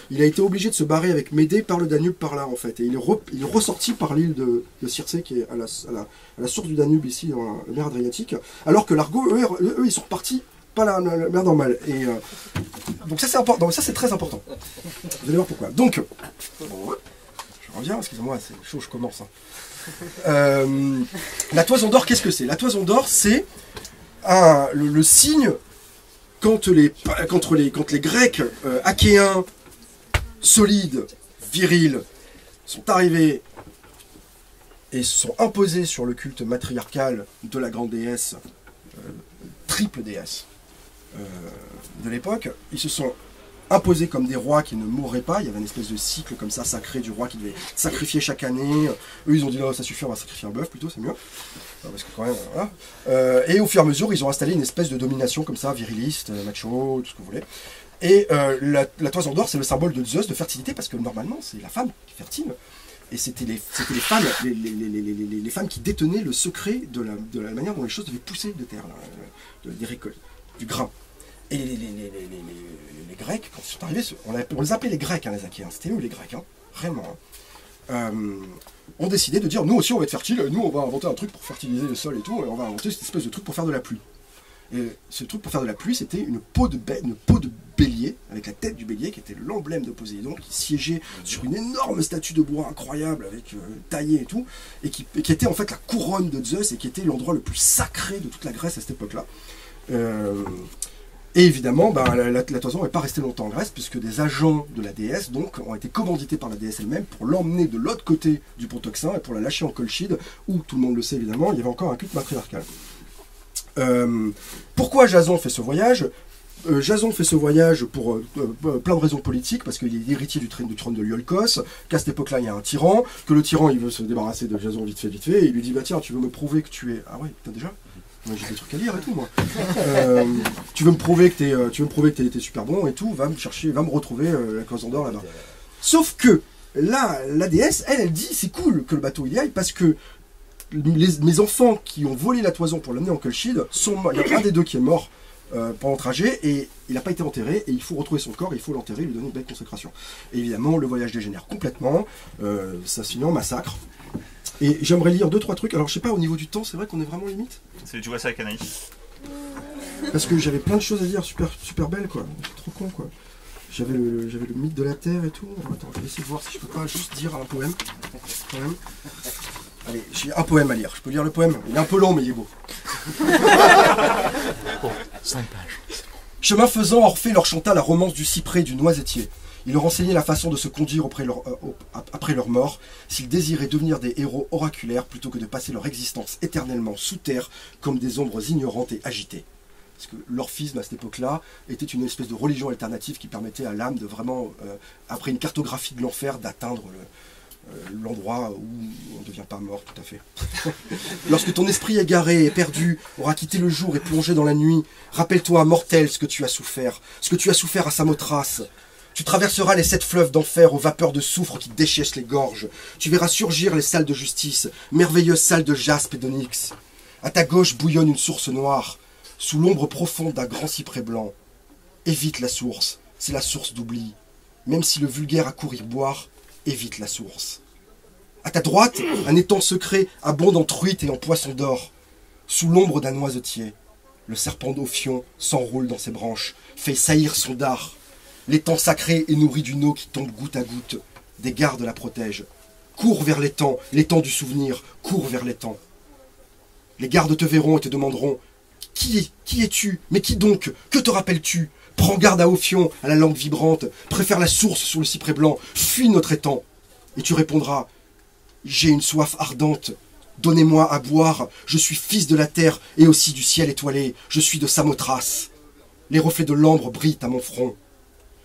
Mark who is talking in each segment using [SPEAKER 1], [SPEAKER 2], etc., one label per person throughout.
[SPEAKER 1] il a été obligé de se barrer avec Médée par le Danube par là en fait. Et il est ressorti par l'île de Circé qui est à la source du Danube ici dans la mer Adriatique. Alors que l'Argo, eux, ils sont repartis pas la mer normale. Et donc ça c'est important. Donc ça c'est très important. Vous allez voir pourquoi. Donc, je reviens, excusez-moi, c'est chaud, je commence. La toison d'or, qu'est-ce que c'est? La toison d'or, c'est le signe quand les Grecs achéens, solides, virils, sont arrivés et se sont imposés sur le culte matriarcal de la grande déesse, triple déesse de l'époque. Ils se sont imposés comme des rois qui ne mourraient pas. Il y avait une espèce de cycle comme ça sacré du roi qui devait sacrifier chaque année. Eux ils ont dit non, ça suffit, on va sacrifier un bœuf plutôt, c'est mieux. Parce que quand même, voilà. Et au fur et à mesure ils ont installé une espèce de domination comme ça, viriliste, macho, tout ce que vous voulez. Et la toison d'or c'est le symbole de Zeus, de fertilité, parce que normalement c'est la femme qui est fertile. Et c'était les femmes, les femmes qui détenaient le secret de la manière dont les choses devaient pousser de terre, des récoltes, du grain. Et les Grecs, quand ils sont arrivés, on les appelait les Grecs, hein, les Achéens, c'était eux les Grecs, hein, vraiment. Ont décidé de dire, nous aussi on va être fertiles, nous on va inventer un truc pour fertiliser le sol et tout, et on va inventer cette espèce de truc pour faire de la pluie. Et ce truc pour faire de la pluie, c'était une peau de bélier, avec la tête du bélier, qui était l'emblème de Poséidon, qui siégeait sur une énorme statue de bois incroyable, avec taillée et tout, et qui était en fait la couronne de Zeus, et qui était l'endroit le plus sacré de toute la Grèce à cette époque-là. Et évidemment, la toison n'est pas restée longtemps en Grèce, puisque des agents de la déesse donc, ont été commandités par la déesse elle-même pour l'emmener de l'autre côté du pont Euxin et pour la lâcher en Colchide, où, tout le monde le sait évidemment, il y avait encore un culte matriarcal. Pourquoi Jason fait ce voyage? Jason fait ce voyage pour plein de raisons politiques, parce qu'il est héritier du trône de Iolcos, qu'à cette époque-là il y a un tyran, que le tyran il veut se débarrasser de Jason vite fait, et il lui dit bah tiens, tu veux me prouver que tu es... Ah ouais, putain déjà? Moi j'ai des trucs à lire et tout moi. Tu veux me prouver que t'es été super bon et tout, va me retrouver la toison d'or là-bas. Sauf que la déesse, elle dit c'est cool que le bateau y aille parce que mes enfants qui ont volé la toison pour l'amener en Colchide sont morts. Il y a un des deux qui est mort pendant le trajet et il n'a pas été enterré et il faut retrouver son corps, il faut l'enterrer, lui donner une belle consécration. Et évidemment le voyage dégénère complètement, ça se finit en massacre. Et j'aimerais lire 2-3 trucs. Alors je sais pas, au niveau du temps, c'est vrai qu'on est vraiment limite.
[SPEAKER 2] Tu vois ça avec Anaïs.
[SPEAKER 1] Parce que j'avais plein de choses à dire, super belles quoi. C'est trop con quoi. J'avais le mythe de la Terre et tout. Attends, je vais essayer de voir si je peux pas juste dire un poème. Allez, j'ai un poème à lire. Je peux lire le poème? Il est un peu long, mais il est beau.
[SPEAKER 3] Bon, 5 pages.
[SPEAKER 1] Chemin faisant, Orphée leur chanta la romance du cyprès et du noisetier. Il leur enseignait la façon de se conduire après leur mort, s'ils désiraient devenir des héros oraculaires plutôt que de passer leur existence éternellement sous terre comme des ombres ignorantes et agitées. Parce que l'orphisme à cette époque-là était une espèce de religion alternative qui permettait à l'âme de vraiment, après une cartographie de l'enfer, d'atteindre l'endroit où on ne devient pas mort tout à fait. Lorsque ton esprit égaré et perdu aura quitté le jour et plongé dans la nuit, rappelle-toi, mortel, ce que tu as souffert à Samothrace. Tu traverseras les 7 fleuves d'enfer aux vapeurs de soufre qui déchèchent les gorges. Tu verras surgir les salles de justice, merveilleuses salles de jaspe et d'onyx. À ta gauche bouillonne une source noire, sous l'ombre profonde d'un grand cyprès blanc. Évite la source, c'est la source d'oubli. Même si le vulgaire a courir boire, évite la source. À ta droite, un étang secret abonde en truites et en poissons d'or. Sous l'ombre d'un noisetier, le serpent d'Ophion s'enroule dans ses branches, fait saillir son dard. L'étang sacré est nourri d'une eau qui tombe goutte à goutte. Des gardes la protègent. Cours vers l'étang du souvenir, cours vers l'étang. Les gardes te verront et te demanderont « Qui es-tu? Mais qui donc? Que te rappelles-tu? Prends garde à Ophion, à la langue vibrante, préfère la source sous le cyprès blanc, fuis notre étang. » Et tu répondras « J'ai une soif ardente. Donnez-moi à boire, je suis fils de la terre et aussi du ciel étoilé, je suis de Samothrace. Les reflets de l'ambre brillent à mon front.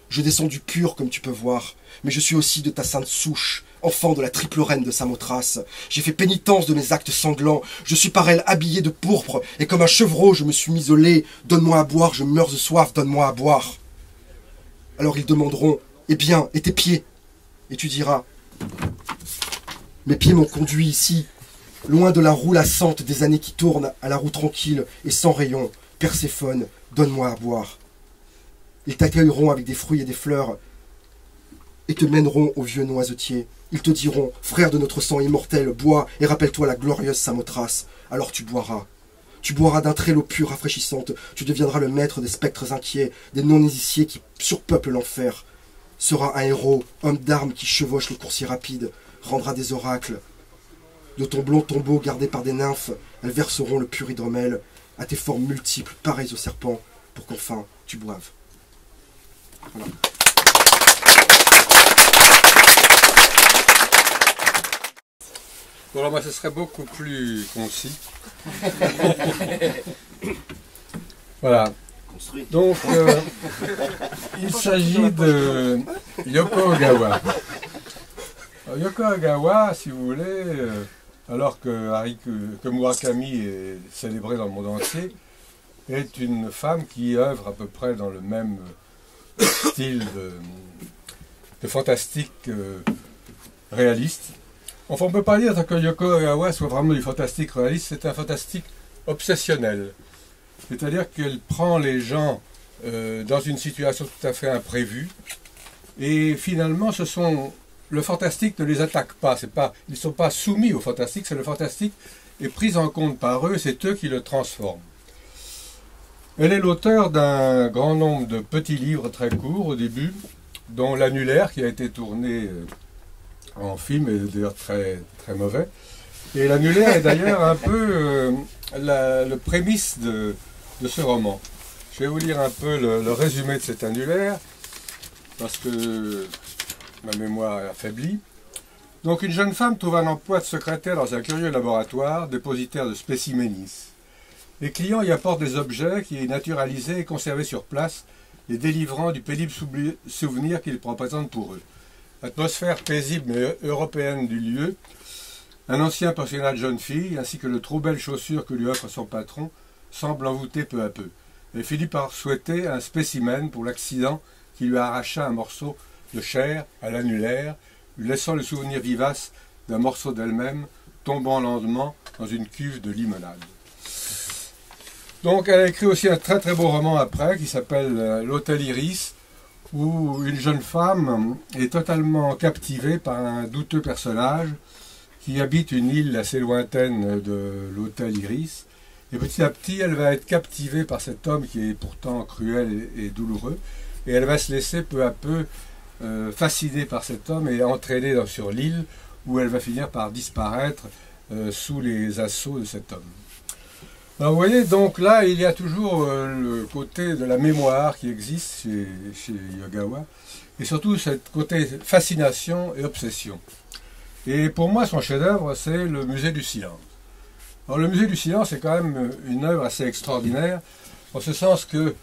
[SPEAKER 1] Je descends du pur comme tu peux voir, mais je suis aussi de ta sainte souche, enfant de la triple reine de Samothrace. J'ai fait pénitence de mes actes sanglants, je suis par elle habillé de pourpre, et comme un chevreau je me suis mis au lait. Donne-moi à boire, je meurs de soif, donne-moi à boire. Alors ils demanderont, eh bien, et tes pieds? Et tu diras, mes pieds m'ont conduit ici, loin de la roue lassante des années qui tournent à la roue tranquille et sans rayon. Perséphone, donne-moi à boire. Ils t'accueilleront avec des fruits et des fleurs, et te mèneront au vieux noisetier. Ils te diront, frère de notre sang immortel, bois et rappelle-toi la glorieuse Samothrace. Alors tu boiras. Tu boiras d'un trait l'eau pure rafraîchissante. Tu deviendras le maître des spectres inquiets, des non-initiés qui surpeuplent l'enfer. Sera un héros, homme d'armes qui chevauche le coursier rapide, rendra des oracles. De ton blond tombeau gardé par des nymphes, elles verseront le pur hydromel à tes formes multiples, pareilles aux serpents, pour qu'enfin tu boives. Voilà.
[SPEAKER 2] Bon, alors moi, ce serait beaucoup plus concis. Voilà. Donc, il s'agit de Yoko Ogawa. Alors, Yoko Ogawa, si vous voulez, alors que Murakami est célébré dans le monde entier, est une femme qui œuvre à peu près dans le même style de fantastique réaliste. Enfin, on ne peut pas dire que Yoko Ogawa soit vraiment du fantastique réaliste, c'est un fantastique obsessionnel. C'est-à-dire qu'elle prend les gens dans une situation tout à fait imprévue, et finalement, le fantastique ne les attaque pas. Ils ne sont pas soumis au fantastique, c'est le fantastique est pris en compte par eux, c'est eux qui le transforment. Elle est l'auteur d'un grand nombre de petits livres très courts au début, dont L'Annulaire, qui a été tourné en film, et d'ailleurs très, très mauvais. Et L'Annulaire est d'ailleurs un peu le prémisse de ce roman. Je vais vous lire un peu le résumé de cet annulaire, parce que ma mémoire est affaiblie. Donc, une jeune femme trouve un emploi de secrétaire dans un curieux laboratoire, dépositaire de spéciménis. Les clients y apportent des objets qui est naturalisés et conservés sur place, les délivrant du pénible souvenir qu'ils représentent pour eux. L'atmosphère paisible mais européenne du lieu, un ancien pensionnat de jeune fille, ainsi que de trop belles chaussures que lui offre son patron, semblent envoûter peu à peu. Elle finit par souhaiter un spécimen pour l'accident qui lui arracha un morceau de chair à l'annulaire, lui laissant le souvenir vivace d'un morceau d'elle-même tombant lentement dans une cuve de limonade. Donc elle a écrit aussi un très très beau roman après qui s'appelle L'Hôtel Iris, où une jeune femme est totalement captivée par un douteux personnage qui habite une île assez lointaine de l'Hôtel Iris. Et petit à petit, elle va être captivée par cet homme qui est pourtant cruel et douloureux. Et elle va se laisser peu à peu fascinée par cet homme et entraînée sur l'île où elle va finir par disparaître sous les assauts de cet homme. Alors vous voyez, donc là, il y a toujours le côté de la mémoire qui existe chez Ogawa, et surtout ce côté fascination et obsession. Et pour moi, son chef-d'œuvre, c'est le Musée du Silence. Alors le Musée du Silence, c'est quand même une œuvre assez extraordinaire, en ce sens que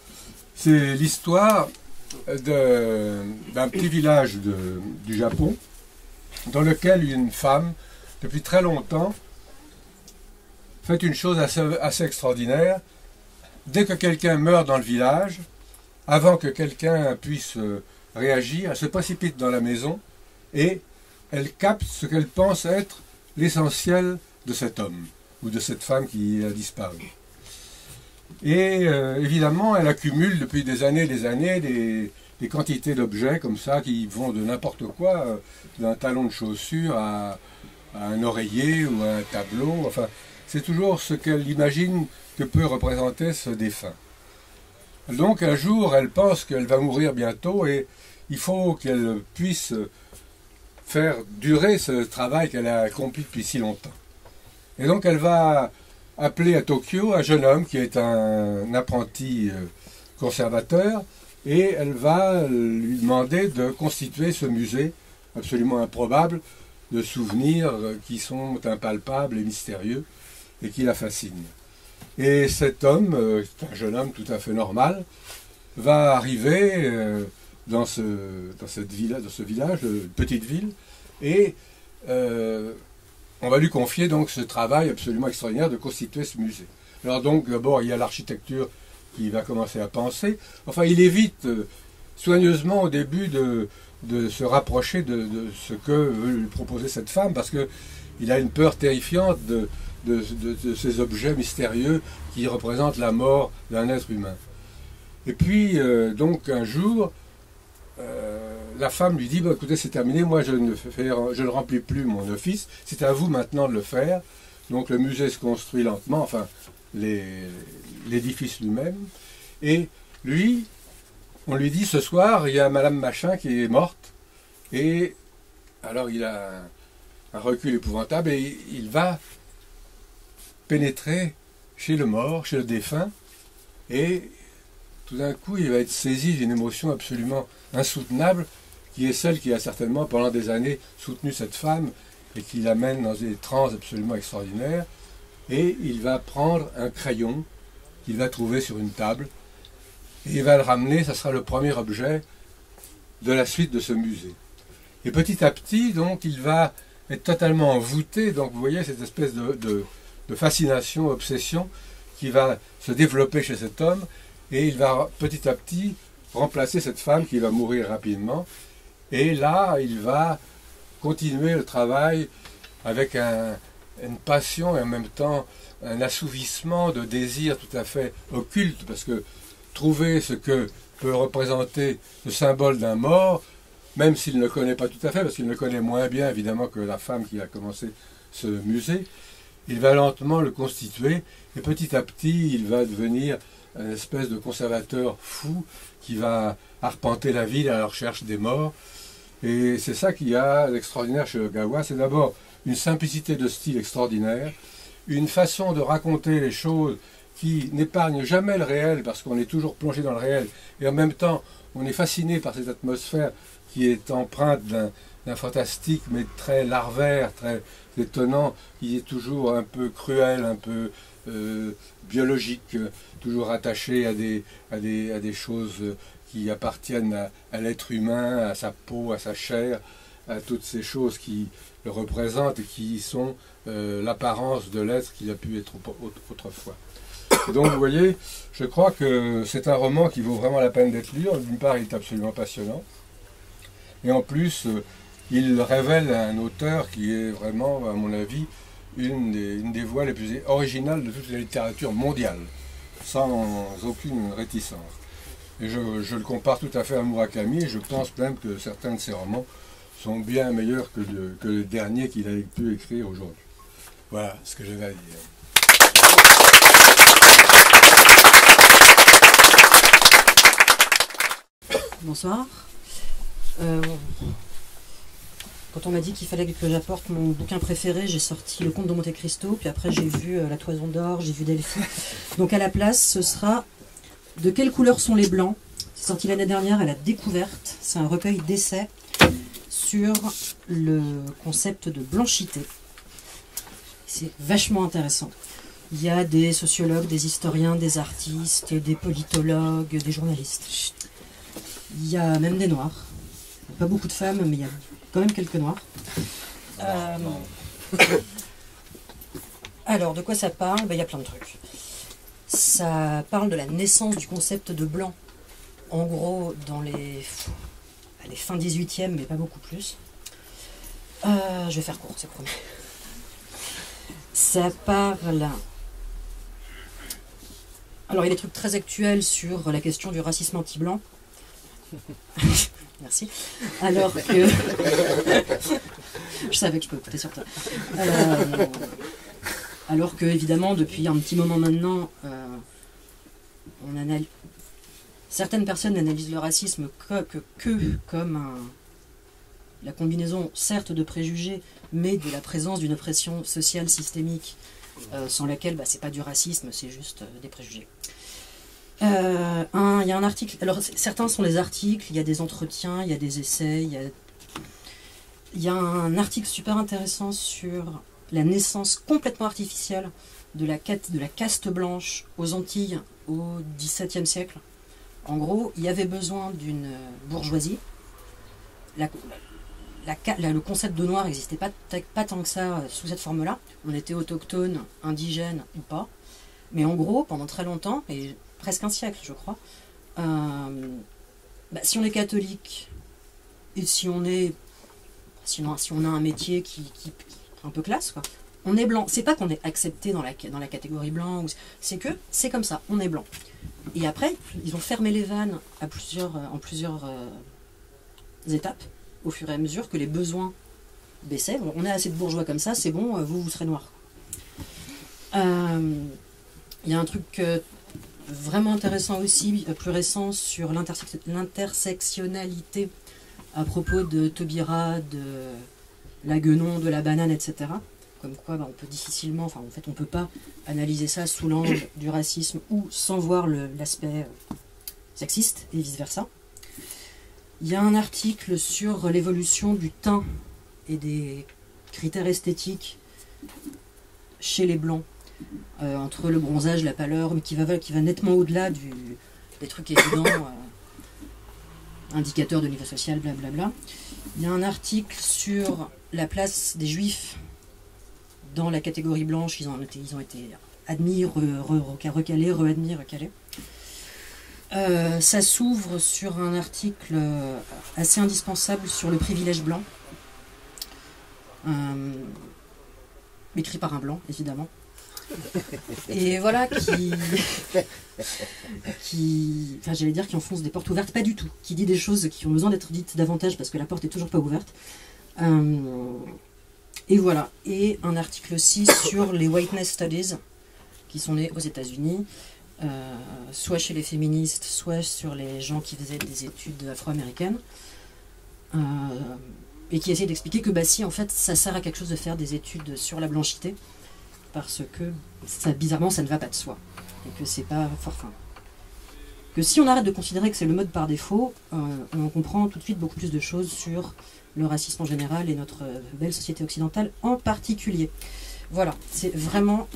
[SPEAKER 2] c'est l'histoire d'un petit village du Japon, dans lequel une femme, depuis très longtemps, fait une chose assez extraordinaire. Dès que quelqu'un meurt dans le village, avant que quelqu'un puisse réagir, elle se précipite dans la maison et elle capte ce qu'elle pense être l'essentiel de cet homme ou de cette femme qui a disparu. Et évidemment, elle accumule depuis des années des quantités d'objets comme ça qui vont de n'importe quoi, d'un talon de chaussure à un oreiller ou à un tableau, enfin... C'est toujours ce qu'elle imagine que peut représenter ce défunt. Donc un jour, elle pense qu'elle va mourir bientôt et il faut qu'elle puisse faire durer ce travail qu'elle a accompli depuis si longtemps. Et donc elle va appeler à Tokyo un jeune homme qui est un apprenti conservateur et elle va lui demander de constituer ce musée absolument improbable de souvenirs qui sont impalpables et mystérieux et qui la fascine. Et cet homme, un jeune homme tout à fait normal, va arriver dans ce village, petite ville, et on va lui confier donc ce travail absolument extraordinaire de constituer ce musée. Alors donc, d'abord, il y a l'architecture qui va commencer à penser. Enfin, il évite soigneusement au début de se rapprocher de ce que veut lui proposer cette femme, parce qu'il a une peur terrifiante de ces objets mystérieux qui représentent la mort d'un être humain. Et puis, donc, un jour, la femme lui dit, bah, écoutez, c'est terminé, moi je ne remplis plus mon office, c'est à vous maintenant de le faire. Donc le musée se construit lentement, enfin l'édifice lui-même. Et lui, on lui dit, ce soir, il y a Madame Machin qui est morte. Et alors il a un recul épouvantable et il va pénétrer chez le mort, chez le défunt. Et tout d'un coup, il va être saisi d'une émotion absolument insoutenable, qui est celle qui a certainement pendant des années soutenu cette femme et qui l'amène dans des transes absolument extraordinaires. Et il va prendre un crayon qu'il va trouver sur une table et il va le ramener, ça sera le premier objet de la suite de ce musée. Et petit à petit, donc, il va être totalement envoûté. Donc, vous voyez cette espèce de fascination, obsession qui va se développer chez cet homme. Et il va petit à petit remplacer cette femme qui va mourir rapidement. Et là, il va continuer le travail avec une passion et en même temps un assouvissement de désir tout à fait occulte. Parce que trouver ce que peut représenter le symbole d'un mort, même s'il ne le connaît pas tout à fait, parce qu'il le connaît moins bien évidemment que la femme qui a commencé ce musée, il va lentement le constituer et petit à petit il va devenir une espèce de conservateur fou qui va arpenter la ville à la recherche des morts. Et c'est ça qu'il y a d'extraordinaire chez Ogawa, c'est d'abord une simplicité de style extraordinaire, une façon de raconter les choses qui n'épargne jamais le réel parce qu'on est toujours plongé dans le réel et en même temps on est fasciné par cette atmosphère qui est empreinte d'un fantastique mais très larvaire, très étonnant, qui est toujours un peu cruel, un peu biologique, toujours attaché à des choses qui appartiennent à l'être humain, à sa peau, à sa chair, à toutes ces choses qui le représentent et qui sont l'apparence de l'être qu'il a pu être autrefois. Et donc vous voyez, je crois que c'est un roman qui vaut vraiment la peine d'être lu. D'une part, il est absolument passionnant. Et en plus, il révèle un auteur qui est vraiment, à mon avis, une des voix les plus originales de toute la littérature mondiale, sans aucune réticence. Et je le compare tout à fait à Murakami, et je pense même que certains de ses romans sont bien meilleurs que le dernier qu'il a pu écrire aujourd'hui. Voilà ce que j'avais à dire.
[SPEAKER 3] Bonsoir. Quand on m'a dit qu'il fallait que j'apporte mon bouquin préféré, j'ai sorti Le Comte de Monte Cristo, puis après j'ai vu La Toison d'Or, j'ai vu Delphi. Donc à la place, ce sera De quelle couleur sont les blancs? C'est sorti l'année dernière à La Découverte. C'est un recueil d'essais sur le concept de blanchité. C'est vachement intéressant. Il y a des sociologues, des historiens, des artistes, des politologues, des journalistes. Il y a même des noirs. Pas beaucoup de femmes, mais il y a quand même quelques noirs. Alors, de quoi ça parle? Il y a plein de trucs. Ça parle de la naissance du concept de blanc. En gros, dans les fins 18e, mais pas beaucoup plus. Je vais faire court, c'est promis. Ça parle... Alors, il y a des trucs très actuels sur la question du racisme anti-blanc. Merci. Alors que... Je savais que je peux compter sur toi. Alors que, évidemment, depuis un petit moment maintenant, certaines personnes analysent le racisme comme la combinaison, certes, de préjugés, mais de la présence d'une oppression sociale systémique, sans laquelle c'est pas du racisme, c'est juste des préjugés. Il y a un article, alors certains sont des articles, il y a des entretiens, il y a des essais, il y a un article super intéressant sur la naissance complètement artificielle de la caste blanche aux Antilles au XVIIe siècle. En gros, il y avait besoin d'une bourgeoisie. Le concept de noir n'existait pas tant que ça sous cette forme-là. On était autochtone, indigène ou pas. Mais en gros, pendant très longtemps, et presque un siècle, je crois, si on est catholique et si on a un métier qui un peu classe, quoi, on est blanc. C'est pas qu'on est accepté dans la catégorie blanc, c'est que c'est comme ça, on est blanc. Et après, ils ont fermé les vannes en plusieurs étapes, au fur et à mesure que les besoins baissaient. Bon, on a assez de bourgeois comme ça, c'est bon, vous serez noir. Il y a un truc vraiment intéressant aussi, plus récent, sur l'intersectionnalité à propos de Taubira, de la guenon, de la banane, etc. Comme quoi on peut difficilement, enfin en fait on peut pas analyser ça sous l'angle du racisme ou sans voir l'aspect sexiste et vice versa. Il y a un article sur l'évolution du teint et des critères esthétiques chez les blancs, entre le bronzage, la pâleur, mais qui va nettement au-delà des trucs évidents, indicateurs de niveau social, blablabla. Il y a un article sur la place des juifs dans la catégorie blanche. Ils ont été admis, recalés, readmis, recalés. Ça s'ouvre sur un article assez indispensable sur le privilège blanc, écrit par un blanc, évidemment. Et voilà, qui j'allais dire qui enfonce des portes ouvertes, pas du tout, qui dit des choses qui ont besoin d'être dites davantage parce que la porte est toujours pas ouverte. Et voilà, et un article aussi sur les Whiteness Studies qui sont nés aux États-Unis, soit chez les féministes, soit sur les gens qui faisaient des études afro-américaines, et qui essaient d'expliquer que si en fait ça sert à quelque chose de faire des études sur la blanchité, parce que bizarrement ça ne va pas de soi, et que c'est pas fort fin. Que si on arrête de considérer que c'est le mode par défaut, on comprend tout de suite beaucoup plus de choses sur le racisme en général et notre belle société occidentale en particulier. Voilà, c'est vraiment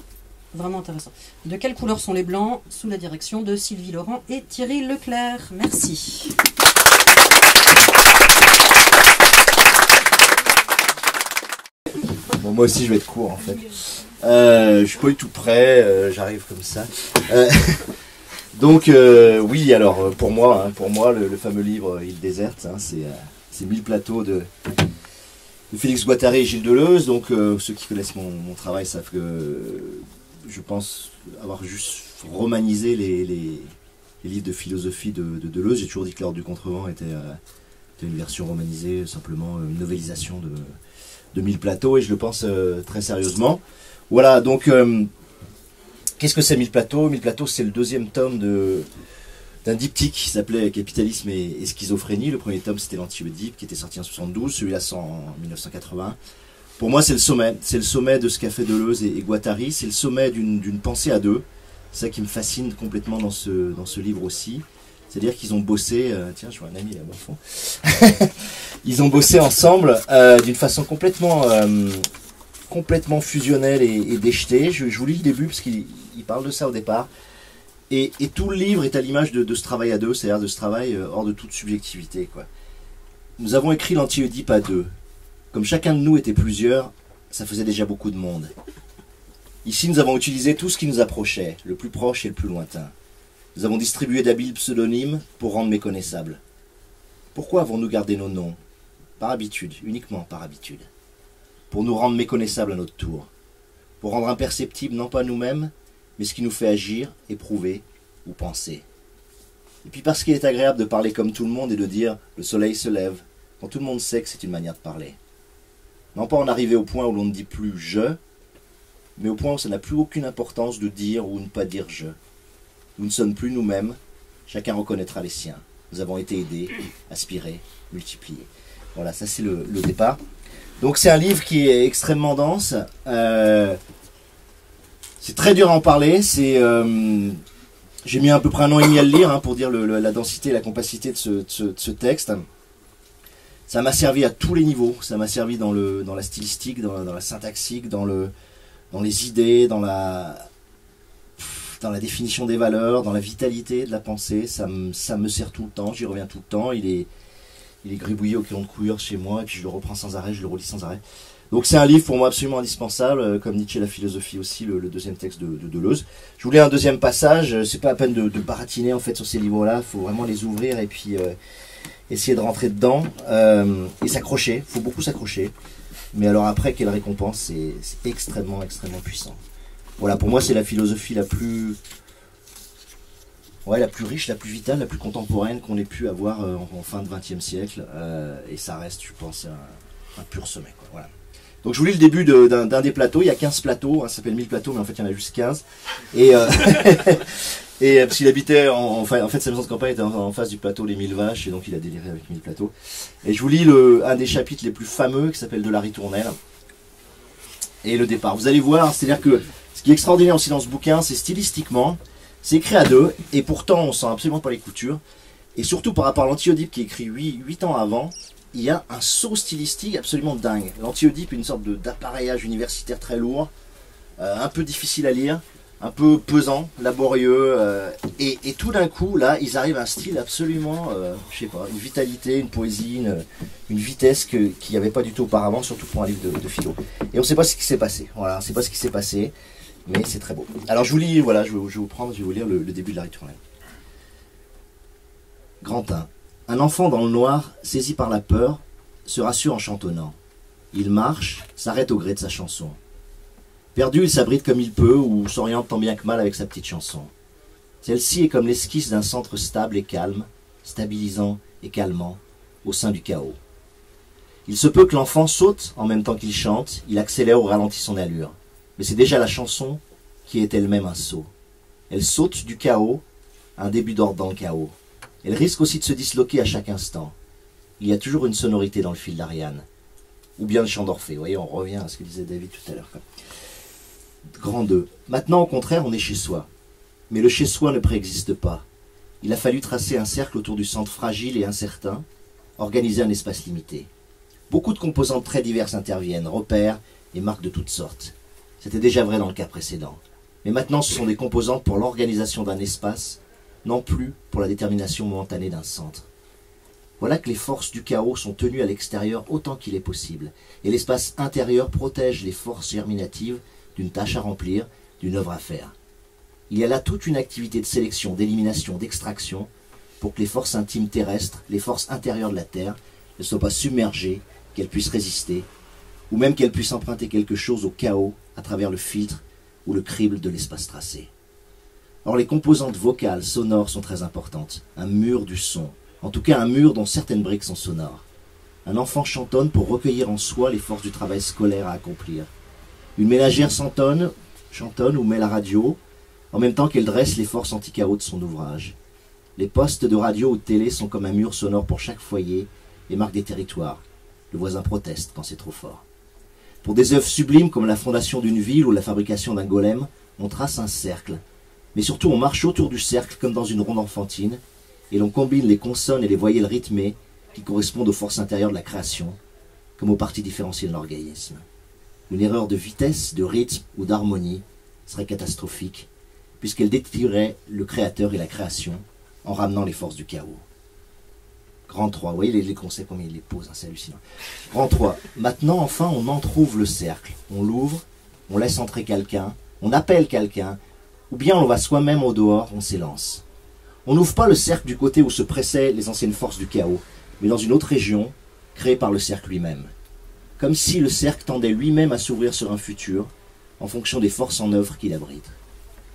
[SPEAKER 3] intéressant. De quelle couleur sont les blancs? Sous la direction de Sylvie Laurent et Thierry Leclerc. Merci.
[SPEAKER 4] Bon, moi aussi je vais être court en fait. Je suis pas du tout prêt, j'arrive comme ça. Donc oui, alors pour moi, le fameux livre Île déserte, c'est 1000 plateaux de Félix Guattari et Gilles Deleuze. Donc ceux qui connaissent mon travail savent que je pense avoir juste romanisé les livres de philosophie de Deleuze. J'ai toujours dit que L'Ordre du Contrevent était une version romanisée, simplement une novélisation de 1000 plateaux, et je le pense très sérieusement. Voilà, donc qu'est-ce que c'est 1000 plateaux? 1000 plateaux, c'est le deuxième tome d'un diptyque qui s'appelait Capitalisme et schizophrénie. Le premier tome, c'était l'Anti-Oedipe, qui était sorti en 72, celui-là en 1980. Pour moi, c'est le sommet de ce qu'a fait Deleuze et Guattari. C'est le sommet d'une pensée à deux. C'est ça qui me fascine complètement dans ce livre aussi. C'est-à-dire qu'ils ont bossé, tiens, je vois un ami là-bas au fond. Ils ont bossé ensemble d'une façon complètement fusionnelle et déjetée. Je vous lis le début parce qu'il parle de ça au départ. Et tout le livre est à l'image de ce travail à deux, c'est-à-dire de ce travail hors de toute subjectivité, quoi. Nous avons écrit l'Anti-Oedipe à deux. Comme chacun de nous était plusieurs, ça faisait déjà beaucoup de monde. Ici, nous avons utilisé tout ce qui nous approchait, le plus proche et le plus lointain. Nous avons distribué d'habiles pseudonymes pour rendre méconnaissables. Pourquoi avons-nous gardé nos noms? Par habitude, uniquement par habitude. Pour nous rendre méconnaissables à notre tour. Pour rendre imperceptibles non pas nous-mêmes, mais ce qui nous fait agir, éprouver ou penser. Et puis parce qu'il est agréable de parler comme tout le monde et de dire « le soleil se lève », quand tout le monde sait que c'est une manière de parler. Non pas en arriver au point où l'on ne dit plus « je », mais au point où ça n'a plus aucune importance de dire ou ne pas dire « je ». Nous ne sommes plus nous-mêmes, chacun reconnaîtra les siens. Nous avons été aidés, aspirés, multipliés. Voilà, ça c'est le départ. Donc c'est un livre qui est extrêmement dense. C'est très dur à en parler. J'ai mis à peu près 1 an et demi à le lire pour dire la densité et la compacité de ce texte. Ça m'a servi à tous les niveaux. Ça m'a servi dans la stylistique, dans la syntaxique, dans les idées, dans la définition des valeurs, dans la vitalité de la pensée. Ça me sert tout le temps, j'y reviens tout le temps. Il est gribouillé au crayon de couleur chez moi, et puis je le reprends sans arrêt, je le relis sans arrêt. Donc c'est un livre pour moi absolument indispensable, comme Nietzsche et la philosophie aussi, le deuxième texte de Deleuze. Je voulais un deuxième passage, c'est pas la peine de baratiner en fait sur ces livres-là, il faut vraiment les ouvrir et puis essayer de rentrer dedans, et s'accrocher, il faut beaucoup s'accrocher. Mais alors après, quelle récompense, c'est extrêmement, extrêmement puissant. Voilà, pour moi c'est la philosophie la plus Ouais, la plus riche, la plus vitale, la plus contemporaine qu'on ait pu avoir en fin de XXe siècle. Et ça reste, je pense, un pur sommet, quoi. Voilà. Donc je vous lis le début d'un des plateaux. Il y a 15 plateaux, hein, ça s'appelle 1000 plateaux, mais en fait il y en a juste 15. Et, parce qu'il habitait, en fait sa maison de campagne était en face du plateau des 1000 vaches, et donc il a déliré avec 1000 plateaux. Et je vous lis un des chapitres les plus fameux, qui s'appelle De la ritournelle. Et le départ. Vous allez voir, c'est-à-dire que ce qui est extraordinaire aussi dans ce bouquin, c'est stylistiquement, c'est écrit à deux, et pourtant on sent absolument pas les coutures. Et surtout par rapport à l'Anti-Oedipe qui est écrit 8 ans avant, il y a un saut stylistique absolument dingue. L'Anti-Oedipe est une sorte d'appareillage universitaire très lourd, un peu difficile à lire, un peu pesant, laborieux, et tout d'un coup, là, ils arrivent à un style absolument, je sais pas, une vitalité, une poésie, une vitesse qu'il n'y avait pas du tout auparavant, surtout pour un livre de philo. Et on ne sait pas ce qui s'est passé, voilà, on ne sait pas ce qui s'est passé, mais c'est très beau. Alors je vous lis, voilà, je vais vous lire le début de la ritournelle. Grand 1. Un enfant dans le noir, saisi par la peur, se rassure en chantonnant. Il marche, s'arrête au gré de sa chanson. Perdu, il s'abrite comme il peut ou s'oriente tant bien que mal avec sa petite chanson. Celle-ci est comme l'esquisse d'un centre stable et calme, stabilisant et calmant, au sein du chaos. Il se peut que l'enfant saute en même temps qu'il chante, il accélère ou ralentit son allure. Mais c'est déjà la chanson qui est elle-même un saut. Elle saute du chaos, un début d'ordre dans le chaos. Elle risque aussi de se disloquer à chaque instant. Il y a toujours une sonorité dans le fil d'Ariane. Ou bien le chant d'Orphée. Vous voyez, on revient à ce que disait David tout à l'heure. Grand 2. Maintenant, au contraire, on est chez soi. Mais le chez-soi ne préexiste pas. Il a fallu tracer un cercle autour du centre fragile et incertain, organiser un espace limité. Beaucoup de composantes très diverses interviennent, repères et marques de toutes sortes. C'était déjà vrai dans le cas précédent. Mais maintenant, ce sont des composantes pour l'organisation d'un espace, non plus pour la détermination momentanée d'un centre. Voilà que les forces du chaos sont tenues à l'extérieur autant qu'il est possible, et l'espace intérieur protège les forces germinatives d'une tâche à remplir, d'une œuvre à faire. Il y a là toute une activité de sélection, d'élimination, d'extraction, pour que les forces intimes terrestres, les forces intérieures de la Terre, ne soient pas submergées, qu'elles puissent résister, ou même qu'elles puissent emprunter quelque chose au chaos à travers le filtre ou le crible de l'espace tracé. Or, les composantes vocales, sonores sont très importantes. Un mur du son. En tout cas, un mur dont certaines briques sont sonores. Un enfant chantonne pour recueillir en soi les forces du travail scolaire à accomplir. Une ménagère chantonne ou met la radio, en même temps qu'elle dresse les forces anti-chaos de son ouvrage. Les postes de radio ou de télé sont comme un mur sonore pour chaque foyer et marquent des territoires. Le voisin proteste quand c'est trop fort. Pour des œuvres sublimes comme la fondation d'une ville ou la fabrication d'un golem, on trace un cercle. Mais surtout, on marche autour du cercle comme dans une ronde enfantine, et l'on combine les consonnes et les voyelles rythmées qui correspondent aux forces intérieures de la création, comme aux parties différenciées de l'organisme. Une erreur de vitesse, de rythme ou d'harmonie serait catastrophique, puisqu'elle détruirait le créateur et la création en ramenant les forces du chaos. Grand 3, vous voyez les concepts comme il les pose, hein, c'est hallucinant. Grand 3, maintenant enfin on entrouve le cercle, on l'ouvre, on laisse entrer quelqu'un, on appelle quelqu'un, ou bien on va soi-même au dehors, on s'élance. On n'ouvre pas le cercle du côté où se pressaient les anciennes forces du chaos, mais dans une autre région, créée par le cercle lui-même. Comme si le cercle tendait lui-même à s'ouvrir sur un futur, en fonction des forces en œuvre qu'il abrite.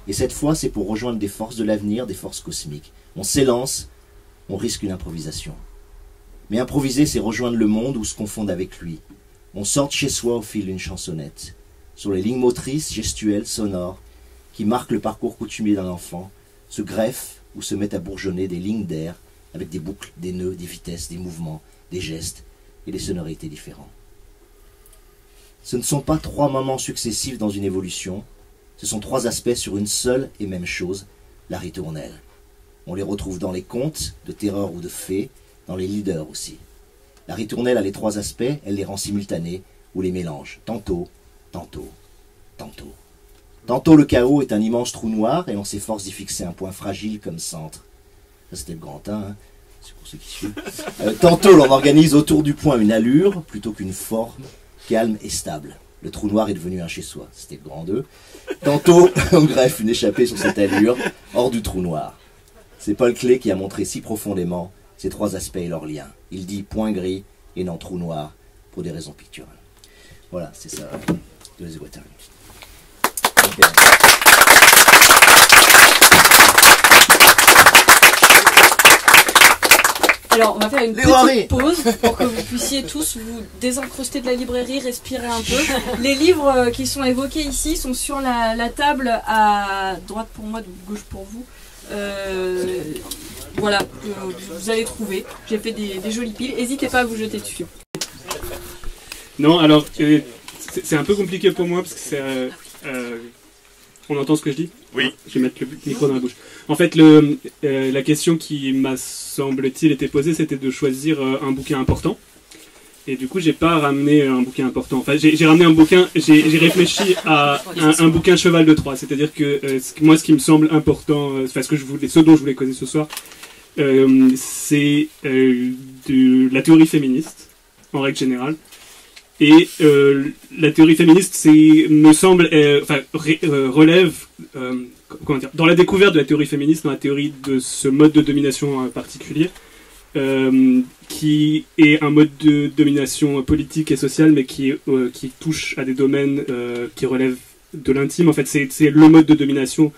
[SPEAKER 4] Et cette fois, c'est pour rejoindre des forces de l'avenir, des forces cosmiques. On s'élance, on risque une improvisation. Mais improviser, c'est rejoindre le monde ou se confondre avec lui. On sort de chez soi au fil d'une chansonnette, sur les lignes motrices, gestuelles, sonores, qui marquent le parcours coutumier d'un enfant, se greffent ou se mettent à bourgeonner des lignes d'air, avec des boucles, des nœuds, des vitesses, des mouvements, des gestes et des sonorités différents. Ce ne sont pas 3 moments successifs dans une évolution, ce sont 3 aspects sur une seule et même chose, la ritournelle. On les retrouve dans les contes, de terreur ou de fées, dans les leaders aussi. La ritournelle a les 3 aspects, elle les rend simultanés ou les mélange, tantôt, tantôt, tantôt. Tantôt le chaos est un immense trou noir et on s'efforce d'y fixer un point fragile comme centre. Ça c'était le grand 1, hein. C'est pour ceux qui suivent. Tantôt l'on organise autour du point une allure plutôt qu'une forme, calme et stable. Le trou noir est devenu un chez-soi, c'était le grand 2. Tantôt on greffe une échappée sur cette allure, hors du trou noir. C'est Paul Klee qui a montré si profondément ces 3 aspects et leurs liens. Il dit point gris et non trou noir pour des raisons picturales. Voilà, c'est ça, de Les Guattari. Okay.
[SPEAKER 5] Alors, on va faire une
[SPEAKER 4] Librairie.
[SPEAKER 5] petite pause pour que vous puissiez tous vous désincruster de la librairie, respirer un peu. Les livres qui sont évoqués ici sont sur la table à droite pour moi, donc gauche pour vous. Voilà, vous allez trouver. J'ai fait des jolies piles. N'hésitez pas à vous jeter dessus.
[SPEAKER 6] Non, alors, c'est un peu compliqué pour moi parce que c'est... on entend ce que je dis?
[SPEAKER 7] Oui.
[SPEAKER 6] Je vais mettre le micro dans la bouche. En fait, la question qui m'a, semble-t-il, été posée, c'était de choisir un bouquin important. Et du coup, j'ai pas ramené un bouquin important. Enfin, j'ai ramené un bouquin, j'ai réfléchi à un bouquin cheval de Troie. C'est-à-dire que moi, ce qui me semble important, enfin, ce dont je voulais causer ce soir, c'est de la théorie féministe, en règle générale. Et la théorie féministe, me semble, relève, comment dire, dans la découverte de la théorie féministe, dans la théorie de ce mode de domination particulier, qui est un mode de domination politique et sociale, mais qui touche à des domaines qui relèvent de l'intime. En fait, c'est le mode de domination,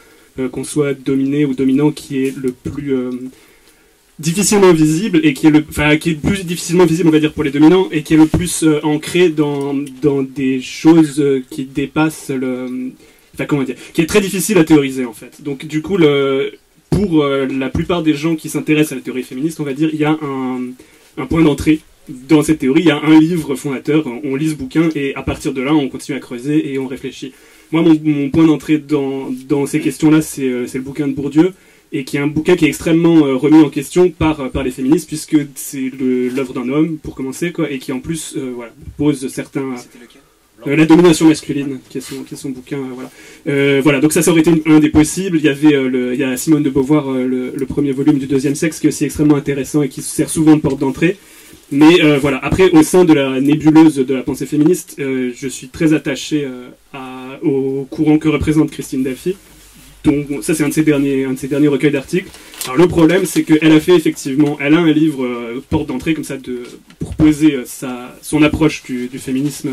[SPEAKER 6] qu'on soit dominé ou dominant, qui est le plus difficilement visible et qui est plus difficilement visible, on va dire, pour les dominants, et qui est le plus ancré dans des choses qui dépassent qui est très difficile à théoriser, en fait. Donc du coup, pour la plupart des gens qui s'intéressent à la théorie féministe, on va dire, il y a un point d'entrée dans cette théorie. Il y a un livre fondateur, on lit ce bouquin et à partir de là, on continue à creuser et on réfléchit. Moi, mon point d'entrée dans ces questions-là, c'est le bouquin de Bourdieu, et qui est un bouquin qui est extrêmement remis en question par les féministes, puisque c'est l'œuvre d'un homme, pour commencer, quoi, et qui en plus pose certains... la domination masculine, qui est son bouquin, voilà, donc ça aurait été un des possibles. Il y a Simone de Beauvoir, le premier volume du Deuxième Sexe, qui est aussi extrêmement intéressant et qui sert souvent de porte d'entrée. Mais voilà, après, au sein de la nébuleuse de la pensée féministe, je suis très attaché au courant que représente Christine Delphi. Donc, ça, c'est un de ses derniers recueils d'articles. Alors, le problème, c'est qu'elle a un livre porte d'entrée, comme ça, pour poser son approche du féminisme,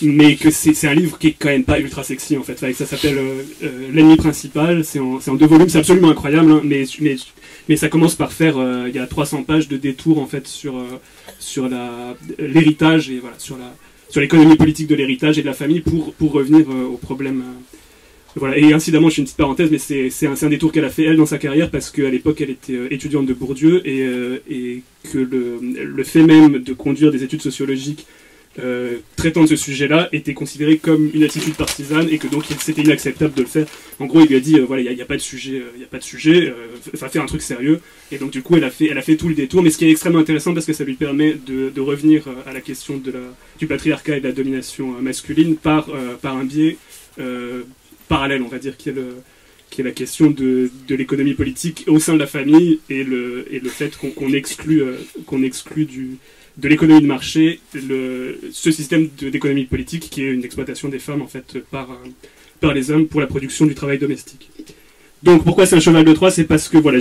[SPEAKER 6] mais que c'est un livre qui est quand même pas ultra sexy, en fait. Ça s'appelle L'ennemi principal, c'est en 2 volumes, c'est absolument incroyable, hein, mais ça commence par faire, il y a 300 pages de détour, en fait, sur l'héritage, et voilà, sur l'économie politique de l'héritage et de la famille, pour revenir au problème. Voilà, et incidemment, je fais une petite parenthèse, mais c'est un détour qu'elle a fait, elle, dans sa carrière, parce qu'à l'époque, elle était étudiante de Bourdieu, et que le fait même de conduire des études sociologiques traitant de ce sujet-là était considéré comme une attitude partisane, et que donc c'était inacceptable de le faire. En gros, il lui a dit, voilà, il n'y a pas de sujet, faire un truc sérieux, et donc du coup, elle a fait tout le détour, mais ce qui est extrêmement intéressant, parce que ça lui permet de revenir à la question du patriarcat et de la domination masculine par un biais parallèle, on va dire, qui est la question de l'économie politique au sein de la famille, et le fait qu'on exclut de l'économie de marché ce système d'économie politique qui est une exploitation des femmes, en fait, par les hommes pour la production du travail domestique. Donc pourquoi c'est un cheval de Troie? C'est parce que voilà,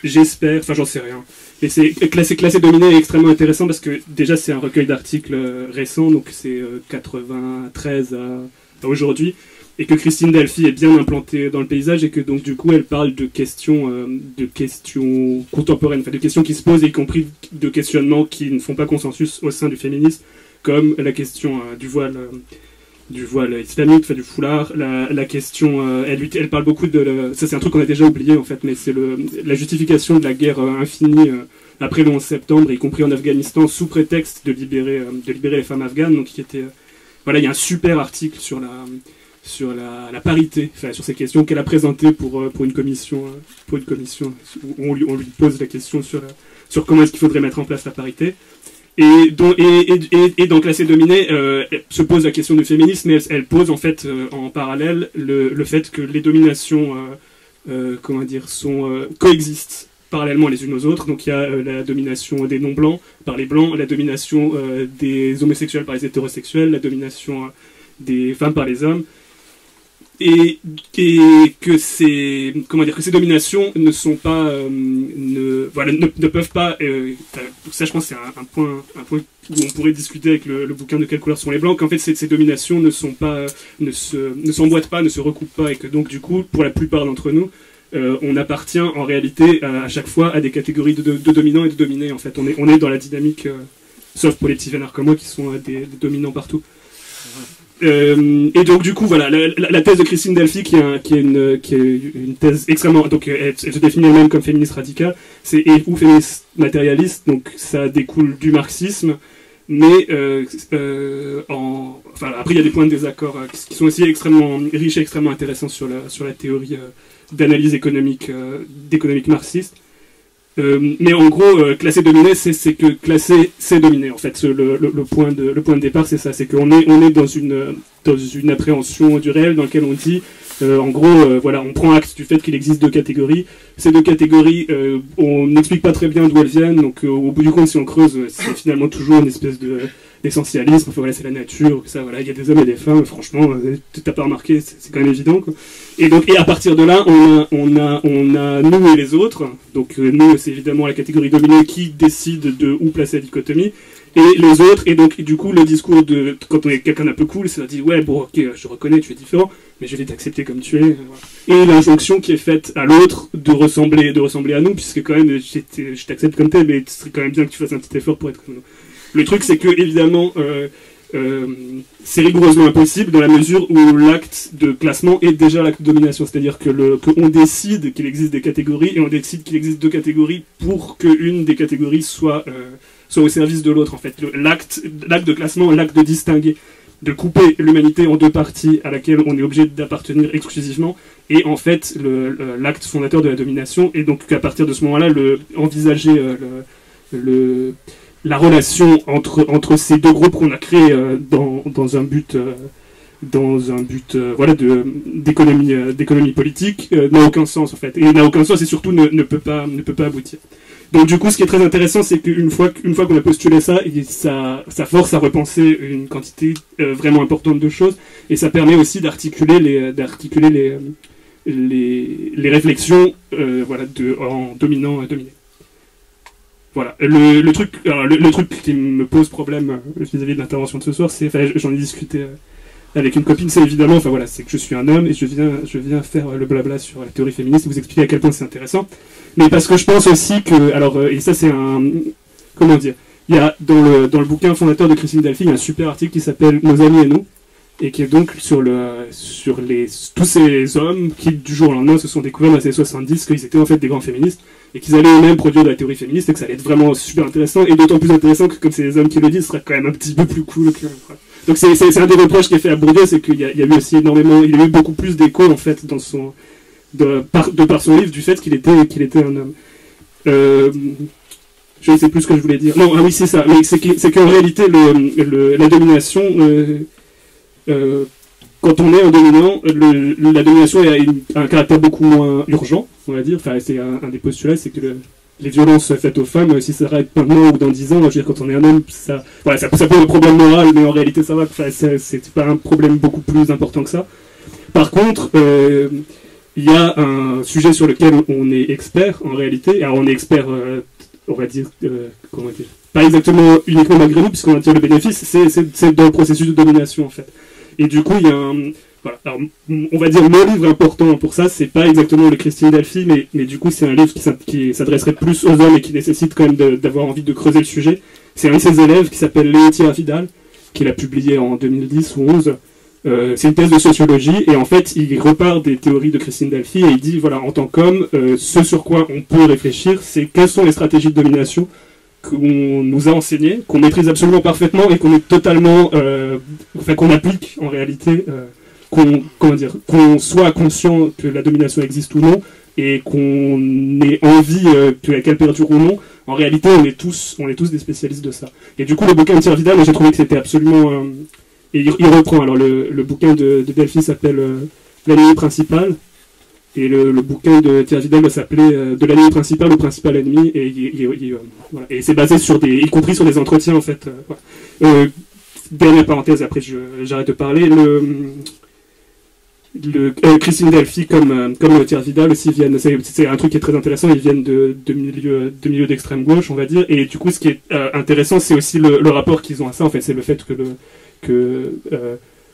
[SPEAKER 6] j'espère, enfin j'en sais rien, mais c'est classé dominé est extrêmement intéressant parce que déjà c'est un recueil d'articles récents, donc c'est 93 à aujourd'hui, et que Christine Delphi est bien implantée dans le paysage, et que donc du coup elle parle de questions contemporaines, enfin de questions qui se posent, y compris de questionnements qui ne font pas consensus au sein du féminisme, comme la question du voile islamique, enfin du foulard, la question, elle parle beaucoup ça c'est un truc qu'on a déjà oublié, en fait, mais c'est la justification de la guerre infinie après le 11 septembre, y compris en Afghanistan, sous prétexte de libérer les femmes afghanes. Donc il y a un super article sur la parité, enfin, sur ces questions qu'elle a présentées pour une commission où on lui pose la question sur comment est-ce qu'il faudrait mettre en place la parité. Et dans Classé dominé, se pose la question du féminisme, mais elle pose en fait en parallèle le fait que les dominations coexistent parallèlement les unes aux autres. Donc il y a la domination des non-blancs par les blancs, la domination des homosexuels par les hétérosexuels, la domination des femmes par les hommes, et que ces dominations ne sont pas ne peuvent pas ça, je pense, c'est un point où on pourrait discuter avec le bouquin de Quelle couleur sont les blancs, qu'en fait ces dominations ne s'emboîtent pas, ne se recoupent pas, et que donc du coup pour la plupart d'entre nous on appartient en réalité à chaque fois à des catégories de dominants et de dominés. En fait, on est dans la dynamique, sauf pour les petits vénards comme moi qui sont des dominants partout. Et donc du coup voilà la thèse de Christine Delphi qui est une thèse extrêmement, donc elle se définit elle-même comme féministe radicale, ou féministe matérialiste, donc ça découle du marxisme, mais après il y a des points de désaccord qui sont aussi extrêmement riches et extrêmement intéressants sur la théorie d'analyse d'économique marxiste. Mais en gros, classer dominer, c'est que classer, c'est dominer. En fait, le point de départ, c'est ça, c'est qu'on est dans une appréhension du réel dans laquelle on dit, en gros, voilà, on prend acte du fait qu'il existe deux catégories. Ces deux catégories, on n'explique pas très bien d'où elles viennent. Donc, au bout du compte, si on creuse, c'est finalement toujours une espèce d'essentialisme. Enfin, voilà, c'est la nature, ça, voilà, il y a des hommes et des femmes. Franchement, t'as pas remarqué, c'est quand même évident, quoi. Et à partir de là, on a nous et les autres. Donc nous, c'est évidemment la catégorie dominée qui décide de où placer la dichotomie, et les autres. Et donc du coup, le discours de quand on est quelqu'un d'un peu cool, ça dit ouais bon ok, je reconnais, tu es différent, mais je vais t'accepter comme tu es. Voilà. Et l'injonction qui est faite à l'autre de ressembler à nous, puisque quand même je t'accepte comme t'es, mais ce serait quand même bien que tu fasses un petit effort pour être comme nous. Le truc, c'est que évidemment. C'est rigoureusement impossible dans la mesure où l'acte de classement est déjà l'acte de domination, c'est-à-dire qu'on décide qu'il existe des catégories et on décide qu'il existe deux catégories pour qu'une des catégories soit au service de l'autre. En fait, l'acte de classement, l'acte de distinguer, de couper l'humanité en deux parties à laquelle on est obligé d'appartenir exclusivement, et en fait l'acte fondateur de la domination. Et donc à partir de ce moment-là, envisager la relation entre ces deux groupes qu'on a créés dans un but voilà d'économie politique n'a aucun sens en fait, et n'a aucun sens et surtout ne peut pas aboutir. Donc du coup, ce qui est très intéressant, c'est qu'une fois qu'on a postulé ça, ça force à repenser une quantité vraiment importante de choses, et ça permet aussi d'articuler les réflexions voilà en dominant dominé. Voilà, le truc qui me pose problème vis-à-vis de l'intervention de ce soir, j'en ai discuté avec une copine, c'est évidemment, c'est que je suis un homme et je viens faire le blabla sur la théorie féministe, vous expliquer à quel point c'est intéressant, mais parce que je pense aussi que, et ça c'est comment dire, il y a dans le bouquin fondateur de Christine Delphi, il y a un super article qui s'appelle Nos amis et nous, et qui est donc sur tous ces hommes qui du jour au lendemain se sont découverts dans les années 70 qu'ils étaient en fait des grands féministes, et qu'ils allaient eux-mêmes produire de la théorie féministe, et que ça allait être vraiment super intéressant, et d'autant plus intéressant que comme c'est les hommes qui le disent, ce sera quand même un petit peu plus cool. Donc c'est un des reproches qui est fait à Bourdieu, c'est qu'il y a eu aussi il y a eu beaucoup plus d'écho en fait dans par son livre du fait qu'il était un homme. Je ne sais plus ce que je voulais dire. Non, ah oui, c'est ça. Mais c'est qu'en réalité la domination, quand on est un dominant, la domination a un caractère beaucoup moins urgent, on va dire. Enfin, c'est un des postulats, c'est que les violences faites aux femmes, si ça s'arrête maintenant ou dans 10 ans, je veux dire, quand on est un homme, ça pose un problème moral, mais en réalité ça va. Enfin, c'est pas un problème beaucoup plus important que ça. Par contre, il y a un sujet sur lequel on est expert en réalité. Alors on est expert, on va dire, comment dire, pas exactement uniquement malgré nous, puisqu'on en tire le bénéfice, c'est dans le processus de domination en fait. Et du coup, il y a voilà. Alors, on va dire mon livre important pour ça, c'est pas exactement le Christine Delphi, mais du coup, c'est un livre qui s'adresserait plus aux hommes et qui nécessite quand même d'avoir envie de creuser le sujet. C'est un de ses élèves qui s'appelle Léotie Vidal, qu'il a publié en 2010 ou 11. C'est une thèse de sociologie, et en fait, il repart des théories de Christine Delphi, et il dit, voilà, en tant qu'homme, ce sur quoi on peut réfléchir, c'est quelles sont les stratégies de domination qu'on nous a enseignées, qu'on maîtrise absolument parfaitement, et qu'on est totalement, qu'on applique en réalité, qu'on soit conscient que la domination existe ou non, et qu'on ait envie qu'elle perdure ou non. En réalité, on est tous des spécialistes de ça. Et du coup, le bouquin de Thierry Vidal, j'ai trouvé que c'était absolument... et il reprend, alors le bouquin de Delphi s'appelle L'ennemi principal, et le bouquin de Thierry Vidal s'appelait De l'ennemi principal au principal ennemi, et voilà. Et c'est basé y compris sur des entretiens en fait. Voilà. Dernière parenthèse, après j'arrête de parler. Christine Delphi comme Thierry Vidal aussi viennent, c'est un truc qui est très intéressant, ils viennent de milieux d'extrême gauche, on va dire, et du coup ce qui est intéressant, c'est aussi le rapport qu'ils ont à ça en fait, c'est le fait que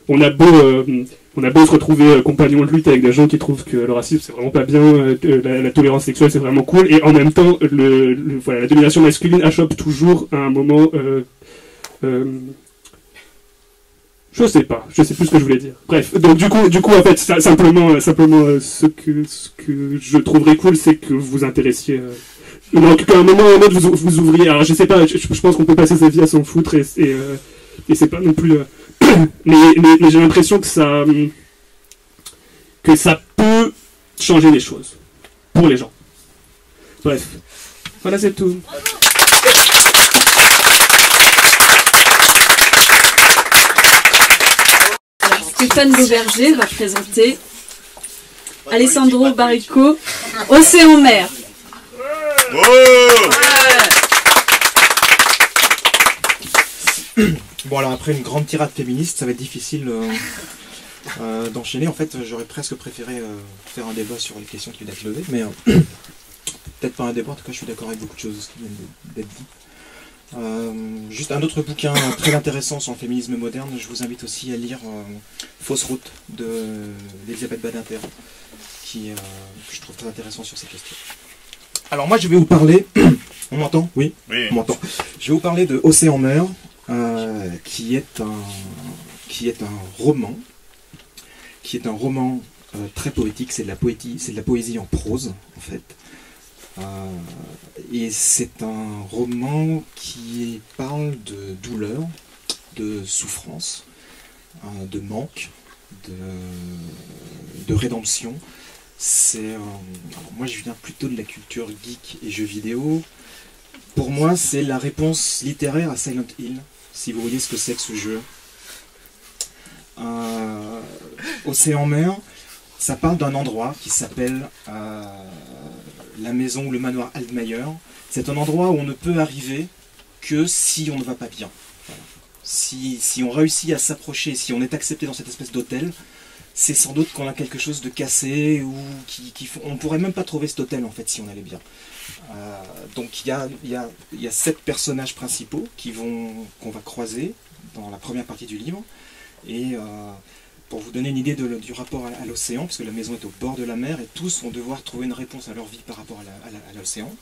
[SPEAKER 6] on a beau se retrouver compagnon de lutte avec des gens qui trouvent que le racisme c'est vraiment pas bien, la tolérance sexuelle c'est vraiment cool, et en même temps voilà, la domination masculine achoppe toujours à un moment. Je sais plus ce que je voulais dire. Bref, donc du coup en fait simplement ce que je trouverais cool, c'est que vous vous intéressiez. Donc qu'à un moment ou à un autre vous ouvriez. Alors je sais pas, je pense qu'on peut passer sa vie à s'en foutre et c'est pas non plus. Mais j'ai l'impression que ça peut changer les choses pour les gens. Bref, voilà, c'est tout.
[SPEAKER 5] Alors, Stéphane Beauverger va présenter Alessandro Baricco, Océan-Mer.
[SPEAKER 7] Bon, alors après une grande tirade féministe, ça va être difficile d'enchaîner. En fait, j'aurais presque préféré faire un débat sur les questions qui viennent d'être levées, mais peut-être pas un débat. En tout cas, je suis d'accord avec beaucoup de choses qui viennent d'être dites. Juste un autre bouquin très intéressant sur le féminisme moderne. Je vous invite aussi à lire Fausse route d'Elisabeth Badinter, que je trouve très intéressant sur ces questions. Alors moi, je vais vous parler. On m'entend? Oui, on m'entend. Je vais vous parler de Océan-Mer. Qui est un roman très poétique. C'est de la poésie en prose en fait, et c'est un roman qui parle de douleur, de souffrance, de manque, de rédemption. Alors moi je viens plutôt de la culture geek et jeux vidéo. Pour moi, c'est la réponse littéraire à Silent Hill, si vous voyez ce que c'est que ce jeu. Océan-Mer, ça parle d'un endroit qui s'appelle la maison ou le manoir Altmaier. C'est un endroit où on ne peut arriver que si on ne va pas bien. Voilà. Si on réussit à s'approcher, si on est accepté dans cette espèce d'hôtel, c'est sans doute qu'on a quelque chose de cassé ou on pourrait même pas trouver cet hôtel en fait si on allait bien. Donc il y a 7 personnages principaux qu'on va croiser dans la première partie du livre, et pour vous donner une idée du rapport à l'océan, parce que la maison est au bord de la mer et tous vont devoir trouver une réponse à leur vie par rapport à l'océan.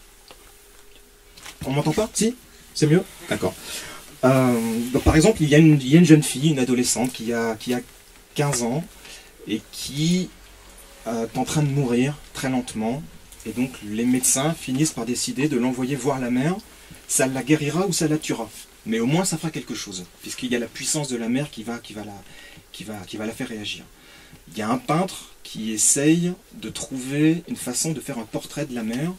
[SPEAKER 7] On m'entend pas? Si? C'est mieux? D'accord. Donc par exemple, il y a une jeune fille, une adolescente qui a 15 ans et qui est en train de mourir très lentement. Et donc les médecins finissent par décider de l'envoyer voir la mer. Ça la guérira ou ça la tuera. Mais au moins ça fera quelque chose, puisqu'il y a la puissance de la mer qui va la faire réagir. Il y a un peintre qui essaye de trouver une façon de faire un portrait de la mer,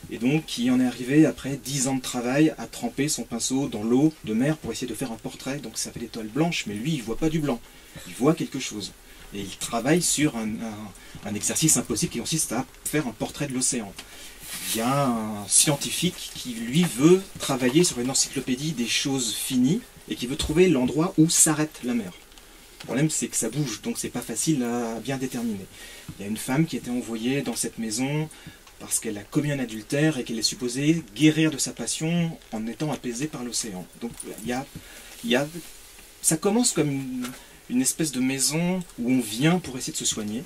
[SPEAKER 7] et donc qui en est arrivé après 10 ans de travail à tremper son pinceau dans l'eau de mer pour essayer de faire un portrait. Donc ça fait des toiles blanches, mais lui il voit pas du blanc, il voit quelque chose. Et il travaille sur un exercice impossible qui consiste à faire un portrait de l'océan. Il y a un scientifique qui, lui, veut travailler sur une encyclopédie des choses finies et qui veut trouver l'endroit où s'arrête la mer. Le problème, c'est que ça bouge, donc c'est pas facile à bien déterminer. Il y a une femme qui a été envoyée dans cette maison parce qu'elle a commis un adultère et qu'elle est supposée guérir de sa passion en étant apaisée par l'océan. Donc ça commence comme une espèce de maison où on vient pour essayer de se soigner.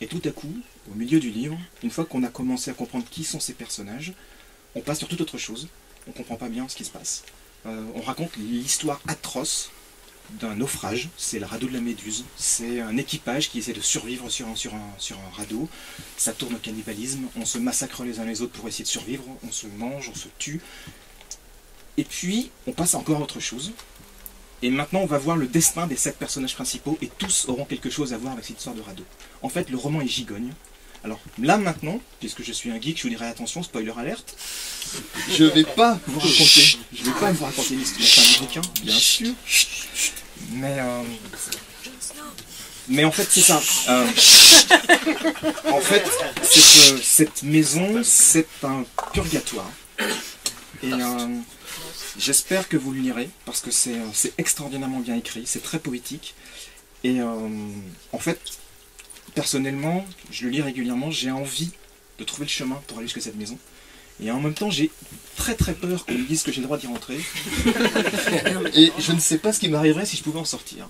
[SPEAKER 7] Et tout à coup, au milieu du livre, une fois qu'on a commencé à comprendre qui sont ces personnages, on passe sur toute autre chose. On ne comprend pas bien ce qui se passe. On raconte l'histoire atroce d'un naufrage. C'est le radeau de la Méduse. C'est un équipage qui essaie de survivre sur un radeau. Ça tourne au cannibalisme. On se massacre les uns les autres pour essayer de survivre. On se mange, on se tue. Et puis, on passe encore à autre chose. Et maintenant, on va voir le destin des 7 personnages principaux, et tous auront quelque chose à voir avec cette histoire de radeau. En fait, le roman est gigogne. Alors là, maintenant, puisque je suis un geek, je vous dirai attention, spoiler alerte, je vais pas vous raconter l'histoire d'un bouquin, bien sûr, mais en fait, c'est ça. En fait, cette maison, c'est un purgatoire. Et j'espère que vous le lirez, parce que c'est extraordinairement bien écrit, c'est très poétique. Et en fait, personnellement, je le lis régulièrement, j'ai envie de trouver le chemin pour aller jusqu'à cette maison. Et en même temps, j'ai très très peur qu'on me dise que j'ai le droit d'y rentrer. Et je ne sais pas ce qui m'arriverait si je pouvais en sortir.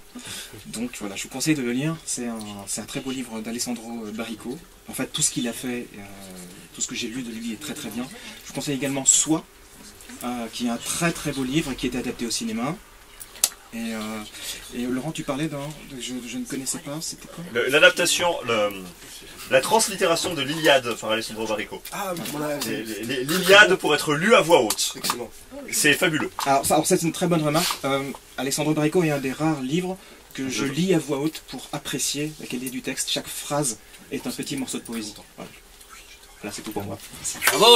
[SPEAKER 7] Donc voilà, je vous conseille de le lire. C'est un très beau livre d'Alessandro Baricco. En fait, tout ce qu'il a fait, tout ce que j'ai lu de lui est très très bien. Je vous conseille également Soi, qui est un très très beau livre qui a été adapté au cinéma. Et Laurent, tu parlais d'un... Je ne connaissais pas, c'était quoi?
[SPEAKER 8] L'adaptation, la translittération de l'Iliade par Alessandro Baricco.
[SPEAKER 1] Ah, voilà.
[SPEAKER 8] L'Iliade pour être lu à voix haute.
[SPEAKER 1] Excellent.
[SPEAKER 8] C'est fabuleux.
[SPEAKER 7] Alors ça, c'est une très bonne remarque. Alessandro Baricco est un des rares livres que je lis à voix haute pour apprécier la qualité du texte. Chaque phrase est un petit morceau de poésie. Voilà. Là, c'est tout pour moi.
[SPEAKER 9] Bravo.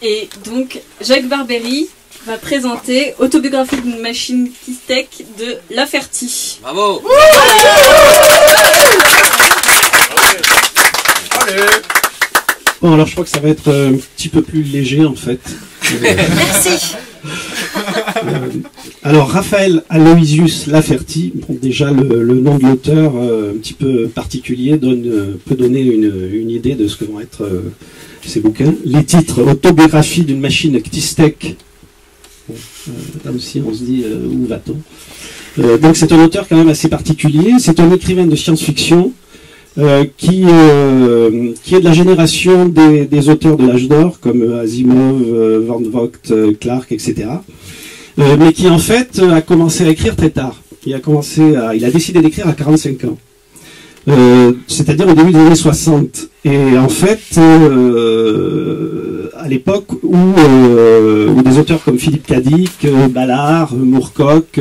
[SPEAKER 5] Et donc, Jacques Barbéry va présenter Autobiographie d'une machine Tech de Laferty.
[SPEAKER 9] Bravo.
[SPEAKER 10] Bon, alors je crois que ça va être un petit peu plus léger en fait.
[SPEAKER 3] Merci.
[SPEAKER 10] Alors Raphaël Aloysius Laferty, bon, déjà le nom de l'auteur un petit peu particulier peut donner une idée de ce que vont être ces bouquins. Les titres: Autobiographie d'une machine Tech. Bon, là aussi on se dit où va-t-on. Donc c'est un auteur quand même assez particulier. C'est un écrivain de science-fiction qui est de la génération des auteurs de l'âge d'or comme Asimov, Van Vogt, Clarke, etc. Mais qui en fait a commencé à écrire très tard. Il a décidé d'écrire à 45 ans. C'est-à-dire au début des années 60. Et en fait, à l'époque où des auteurs comme Philippe Cadic, Ballard, Moorcock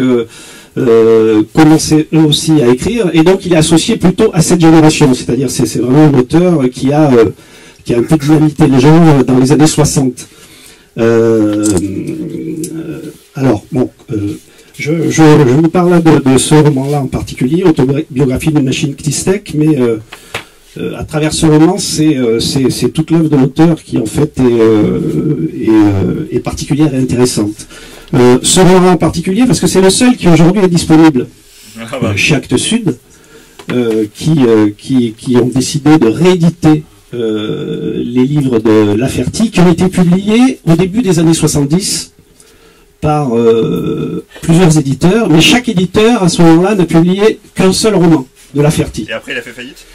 [SPEAKER 10] commençaient eux aussi à écrire, et donc il est associé plutôt à cette génération. C'est-à-dire c'est vraiment un auteur qui a un peu dynamité les gens dans les années 60. Alors, bon, je vous parle là de ce roman-là en particulier, Autobiographie d'une machine Tech, mais à travers ce roman, c'est toute l'œuvre de l'auteur qui en fait est particulière et intéressante. Ce roman en particulier, parce que c'est le seul qui aujourd'hui est disponible chez Actes Sud, qui ont décidé de rééditer les livres de Laferty, qui ont été publiés au début des années 70 par plusieurs éditeurs, mais chaque éditeur à ce moment-là n'a publié qu'un seul roman de Laferty.
[SPEAKER 8] Et après il a fait faillite?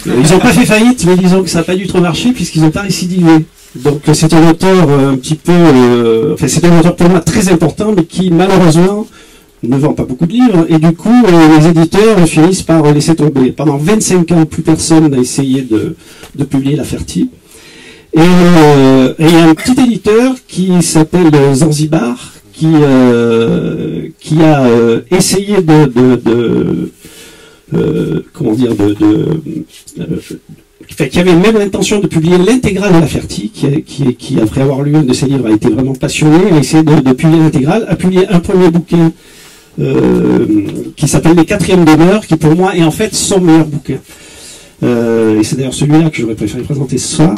[SPEAKER 10] Ils n'ont pas fait faillite, mais disons que ça n'a pas dû trop marcher puisqu'ils n'ont pas récidivé. Donc c'est un auteur un petit peu... enfin c'est un auteur pour moi très important, mais qui malheureusement ne vend pas beaucoup de livres, et du coup les éditeurs finissent par laisser tomber. Pendant 25 ans, plus personne n'a essayé de publier Laferty. Et il y a un petit éditeur qui s'appelle Zanzibar, qui a essayé qui avait même l'intention de publier l'intégrale de Laferty, qui après avoir lu un de ses livres a été vraiment passionné, a essayé de publier l'intégrale, a publié un premier bouquin qui s'appelle Les Quatrièmes demeures, qui pour moi est en fait son meilleur bouquin. Et c'est d'ailleurs celui-là que j'aurais préféré présenter ce soir.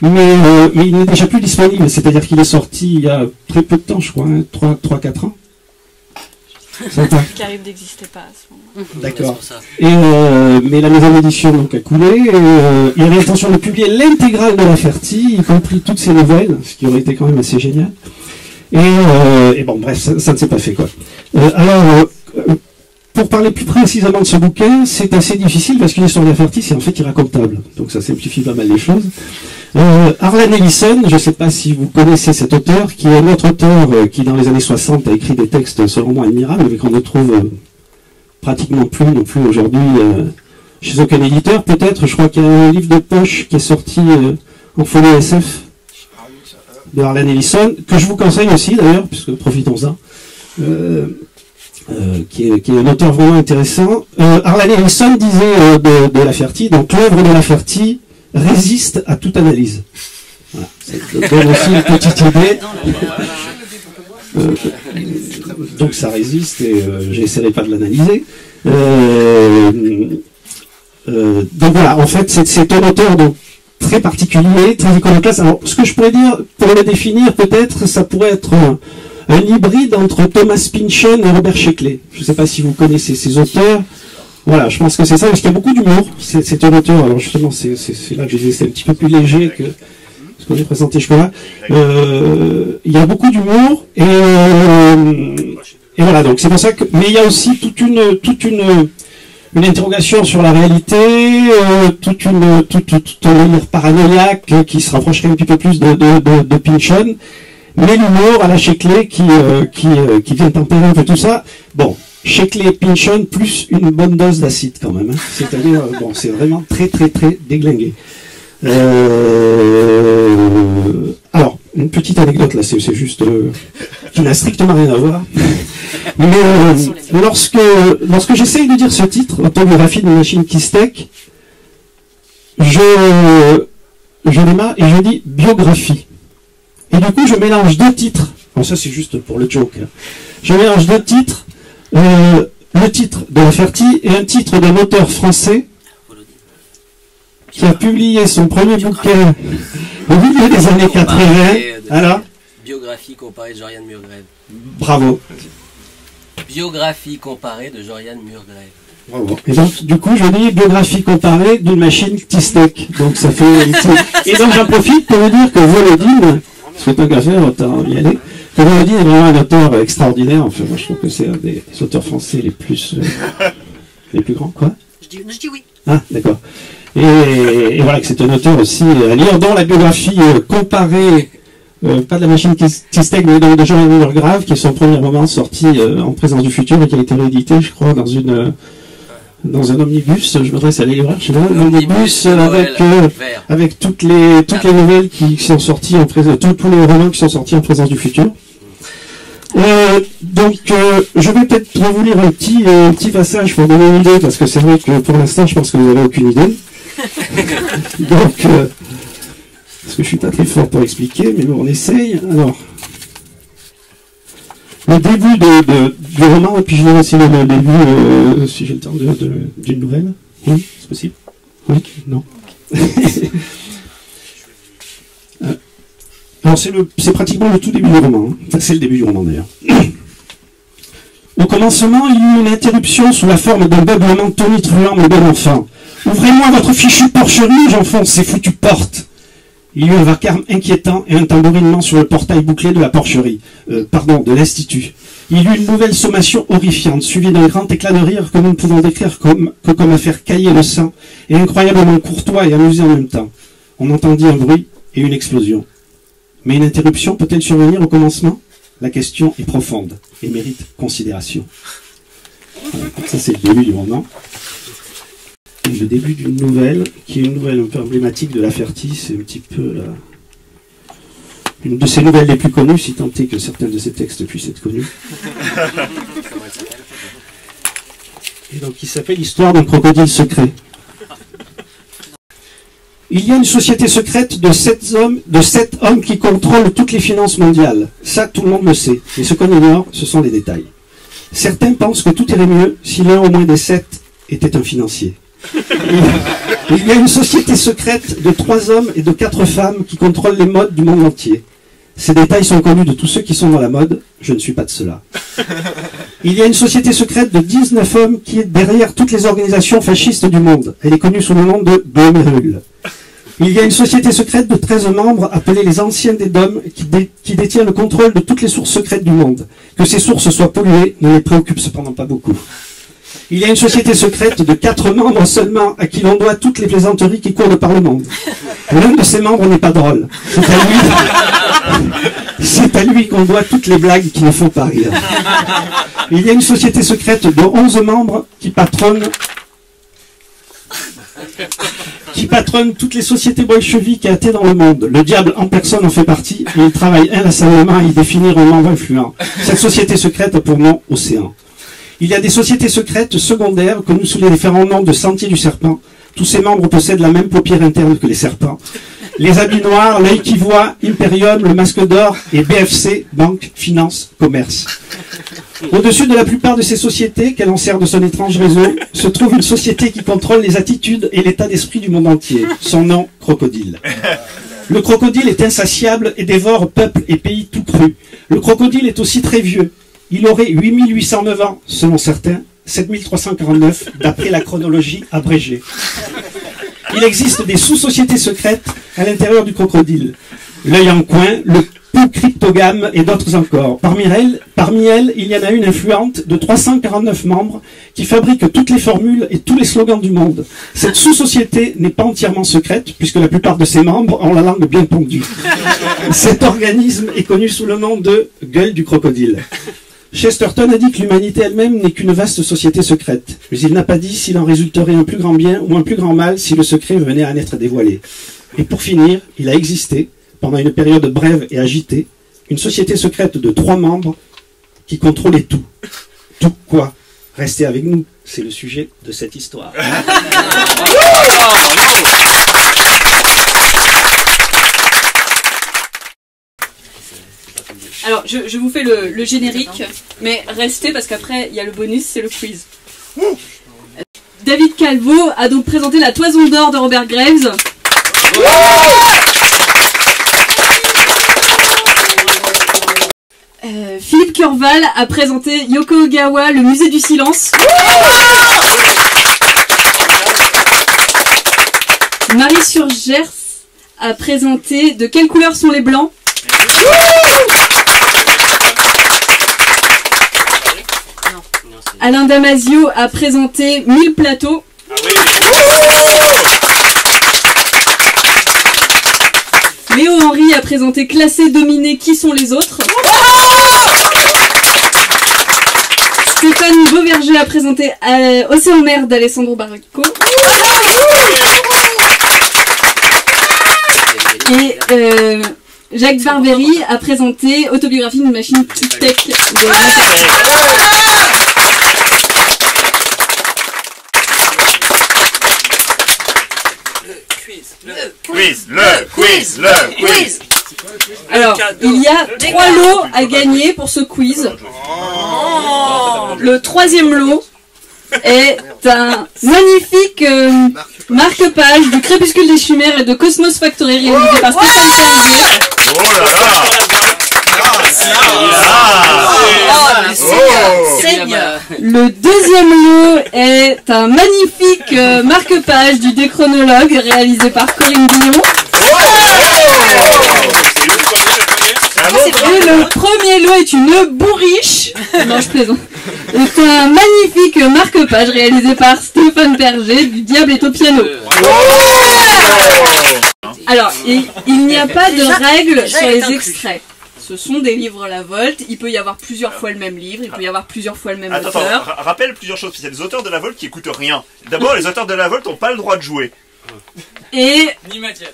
[SPEAKER 10] Mais il n'est déjà plus disponible, c'est-à-dire qu'il est sorti il y a très peu de temps, je crois, 3-4 ans.
[SPEAKER 5] Qui arrive d'exister pas à ce moment.
[SPEAKER 10] D'accord. Mais la maison d'édition donc a coulé. Il avait l'intention de publier l'intégrale de Laferty, y compris toutes ses nouvelles, ce qui aurait été quand même assez génial. Et bon, bref, ça ne s'est pas fait, quoi. Pour parler plus précisément de ce bouquin, c'est assez difficile parce qu'une histoire de Laferty, c'est en fait irracontable. Donc ça simplifie pas mal les choses. Harlan Ellison, je ne sais pas si vous connaissez cet auteur, qui est un autre auteur qui dans les années 60 a écrit des textes selon moi admirables, mais qu'on ne trouve pratiquement plus non plus aujourd'hui chez aucun éditeur. Peut-être, je crois qu'il y a un livre de poche qui est sorti en folio SF de Harlan Ellison, que je vous conseille aussi d'ailleurs, puisque profitons-en, qui est un auteur vraiment intéressant. Harlan Ellison disait de Laferty, donc l'œuvre de Laferty résiste à toute analyse. Voilà, ça donne aussi une petite idée. Donc ça résiste et j'essaierai pas de l'analyser. Donc voilà, en fait c'est un auteur donc très particulier, très iconoclaste. Alors ce que je pourrais dire, pour le définir peut-être, ça pourrait être un hybride entre Thomas Pynchon et Robert Sheckley. Je ne sais pas si vous connaissez ces auteurs. Voilà, je pense que c'est ça, parce qu'il y a beaucoup d'humour. C'est un auteur, alors justement, c'est là que je disais, c'est un petit peu plus léger que ce qu'on est présenté jusque-là. Il y a beaucoup d'humour, et voilà, donc c'est pour ça que... Mais il y a aussi toute une interrogation sur la réalité, tout un délire paranoïaque qui se rapprocherait un petit peu plus de Pynchon, mais l'humour à la Sheckley qui vient tempérer un peu tout ça. Bon, Sheckley et Pynchon plus une bonne dose d'acide quand même. Hein. C'est-à-dire, bon, c'est vraiment très très très déglingué. Alors, une petite anecdote là, c'est juste qui n'a strictement rien à voir. Mais lorsque j'essaye de dire ce titre, Autobiographie d'une machine qui steak, je démarre et je dis biographie. Et du coup, je mélange deux titres. Bon, ça c'est juste pour le joke. Hein. Je mélange deux titres. Le titre de La Fertie et un titre d'un auteur français qui a publié son premier bouquin au milieu des années 80. Alors,
[SPEAKER 9] biographie comparée de Joriane Murgrave.
[SPEAKER 10] Bravo.
[SPEAKER 9] Biographie comparée de Joriane Murgrave.
[SPEAKER 10] Bravo. Et donc, du coup, je dis biographie comparée d'une machine T-Steak. Donc, ça fait. Et donc, j'en profite pour vous dire que Volodine, parce que tant qu'à faire, autant y aller. Que Volodine est vraiment un auteur extraordinaire. Enfin, moi, je trouve que c'est un des auteurs français les plus grands, quoi.
[SPEAKER 3] Je dis oui.
[SPEAKER 10] Ah, d'accord. Et voilà, que c'est un auteur aussi à lire, dont la biographie comparée, pas de la machine T-Steak, mais de Joriane Murgrave, qui est son premier roman sorti en présence du futur et qui a été réédité, je crois, dans un omnibus. Je m'adresse à l'élève, je sais pas, un omnibus avec toutes les nouvelles qui sont sorties en présence, tous les romans qui sont sortis en présence du futur. Donc, je vais peut-être vous lire un petit passage pour donner une idée, parce que c'est vrai que pour l'instant, je pense que vous n'avez aucune idée. Donc, parce que je suis pas très fort pour expliquer, mais bon, on essaye. Alors, le début du roman, et puis je vais aussi le début, si j'ai le temps, d'une nouvelle. Oui, c'est possible. Oui, non. Alors, c'est pratiquement le tout début du roman. Hein. Enfin, c'est le début du roman, d'ailleurs. Au commencement, il y eut une interruption sous la forme d'un beuglement tonitruant, mon bon enfant. Ouvrez-moi votre fichue porcherie, j'enfonce ces foutues portes. Il y eut un vacarme inquiétant et un tambourinement sur le portail bouclé de la porcherie. De l'institut. Il y eut une nouvelle sommation horrifiante, suivie d'un grand éclat de rire que nous ne pouvons décrire comme à faire cailler le sang, et incroyablement courtois et amusé en même temps. On entendit un bruit et une explosion. Mais une interruption peut-elle survenir au commencement? La question est profonde et mérite considération. Voilà, ça c'est le début du roman. Et le début d'une nouvelle, qui est une nouvelle un peu emblématique de La Fertie, c'est un petit peu une de ses nouvelles les plus connues, si tant est que certains de ses textes puissent être connus. Et donc il s'appelle L'histoire d'un crocodile secret. Il y a une société secrète de 7 hommes qui contrôlent toutes les finances mondiales. Ça, tout le monde le sait. Mais ce qu'on ignore, ce sont les détails. Certains pensent que tout irait mieux si l'un au moins des 7 était un financier. Il y a une société secrète de 3 hommes et de 4 femmes qui contrôlent les modes du monde entier. Ces détails sont connus de tous ceux qui sont dans la mode. Je ne suis pas de cela. Il y a une société secrète de 19 hommes qui est derrière toutes les organisations fascistes du monde. Elle est connue sous le nom de Glomerule. Il y a une société secrète de 13 membres appelés les Anciens des Dômes qui détient le contrôle de toutes les sources secrètes du monde. Que ces sources soient polluées ne les préoccupe cependant pas beaucoup. Il y a une société secrète de 4 membres seulement à qui l'on doit toutes les plaisanteries qui courent par le monde. L'un de ces membres n'est pas drôle. C'est à lui qu'on doit toutes les blagues qui ne font pas rire. Il y a une société secrète de 11 membres qui patronnent toutes les sociétés bolcheviques et athées dans le monde. Le diable en personne en fait partie et il travaille inlassablement à y définir un membre influent. Cette société secrète a pour nom Océan. Il y a des sociétés secrètes secondaires connues sous les différents noms de Sentier du Serpent. Tous ces membres possèdent la même paupière interne que les serpents. Les habits noirs, l'œil qui voit, Imperium, le masque d'or et BFC, banque, finance, commerce. Au-dessus de la plupart de ces sociétés, qu'elle en sert de son étrange réseau, se trouve une société qui contrôle les attitudes et l'état d'esprit du monde entier. Son nom, Crocodile. Le crocodile est insatiable et dévore peuple et pays tout cru. Le crocodile est aussi très vieux. Il aurait 8809 ans, selon certains, 7349 d'après la chronologie abrégée. Il existe des sous-sociétés secrètes à l'intérieur du crocodile. L'œil en coin, le pou cryptogame et d'autres encore. Parmi elles, il y en a une influente de 349 membres qui fabrique toutes les formules et tous les slogans du monde. Cette sous-société n'est pas entièrement secrète puisque la plupart de ses membres ont la langue bien pendue. Cet organisme est connu sous le nom de gueule du crocodile. Chesterton a dit que l'humanité elle-même n'est qu'une vaste société secrète, mais il n'a pas dit s'il en résulterait un plus grand bien ou un plus grand mal si le secret venait à en être dévoilé. Et pour finir, il a existé, pendant une période brève et agitée, une société secrète de 3 membres qui contrôlait tout. Tout quoi? Restez avec nous, c'est le sujet de cette histoire.
[SPEAKER 5] Alors, je vous fais le générique, mais restez parce qu'après, il y a le bonus, c'est le quiz. David Calvo a donc présenté La Toison d'or de Robert Graves. Philippe Curval a présenté Yoko Ogawa, Le Musée du Silence. Marie Surgers a présenté De quelle couleur sont les blancs. Alain Damasio a présenté 1000 plateaux. Léo Henry a présenté Classé, Dominé, Qui sont les autres. Stéphane Beauverger a présenté Océan Mer d'Alessandro Baricco. Et Jacques Barbery a présenté Autobiographie d'une machine tech de
[SPEAKER 8] Le quiz.
[SPEAKER 5] Alors, il y a 3 lots à gagner pour ce quiz. Le 3e lot est un magnifique marque-page du Crépuscule des Chimères et de Cosmos Factory réalisé par Stéphane Ferrier.
[SPEAKER 8] Oh là là.
[SPEAKER 5] Le 2e lot est un magnifique marque-page du Déchronologue réalisé par Corinne Dion. Et le premier lot est une bourriche. Non, je plaisante. C'est un magnifique marque-page réalisé par Stéphane Berger du Diable est au piano. Alors, il n'y a pas de règles sur les extraits. Ce sont des livres La Volte. Il peut y avoir plusieurs fois le même livre, il peut y avoir plusieurs fois le même auteur.
[SPEAKER 8] Rappelle plusieurs choses. Il y a des auteurs de La Volte qui écoutent rien. D'abord, les auteurs de La Volte n'ont pas le droit de jouer.
[SPEAKER 5] Et
[SPEAKER 11] Ni Mathias.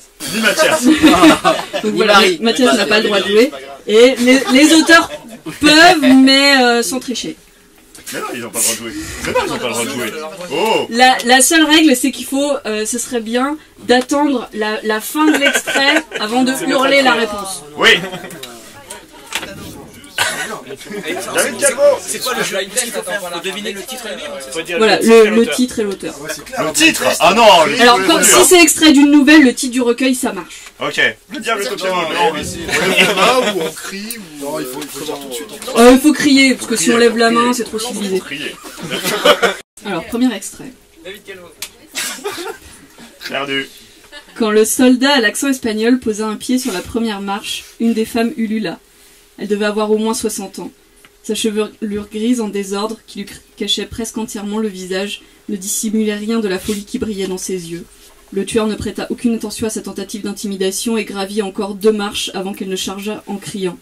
[SPEAKER 5] donc voilà, Mathias n'a pas le droit de jouer. Et les auteurs peuvent, mais sans tricher.
[SPEAKER 8] Mais non, ils n'ont pas le droit de jouer. Mais non, ils n'ont pas le droit de jouer. Oh.
[SPEAKER 5] La seule règle, c'est qu'il faut, ce serait bien d'attendre la fin de l'extrait avant de hurler la réponse.
[SPEAKER 8] Oui.
[SPEAKER 11] C'est quoi le blind test? Faut deviner le titre et le livre.
[SPEAKER 5] Voilà, le titre et l'auteur.
[SPEAKER 8] Le titre? Ah non.
[SPEAKER 5] Alors, si c'est extrait d'une nouvelle, le titre du recueil, ça marche.
[SPEAKER 8] Ok. Le diable est au piano.
[SPEAKER 1] Ou on crie, ou... Non, il faut dire tout de suite.
[SPEAKER 5] Il faut crier, parce que si on lève la main, c'est trop civilisé. Alors, premier extrait.
[SPEAKER 11] David Calvo.
[SPEAKER 8] Perdu.
[SPEAKER 5] Quand le soldat à l'accent espagnol posa un pied sur la première marche, une des femmes ulula. Elle devait avoir au moins 60 ans. Sa chevelure grise en désordre, qui lui cachait presque entièrement le visage, ne dissimulait rien de la folie qui brillait dans ses yeux. Le tueur ne prêta aucune attention à sa tentative d'intimidation et gravit encore 2 marches avant qu'elle ne chargeât en criant.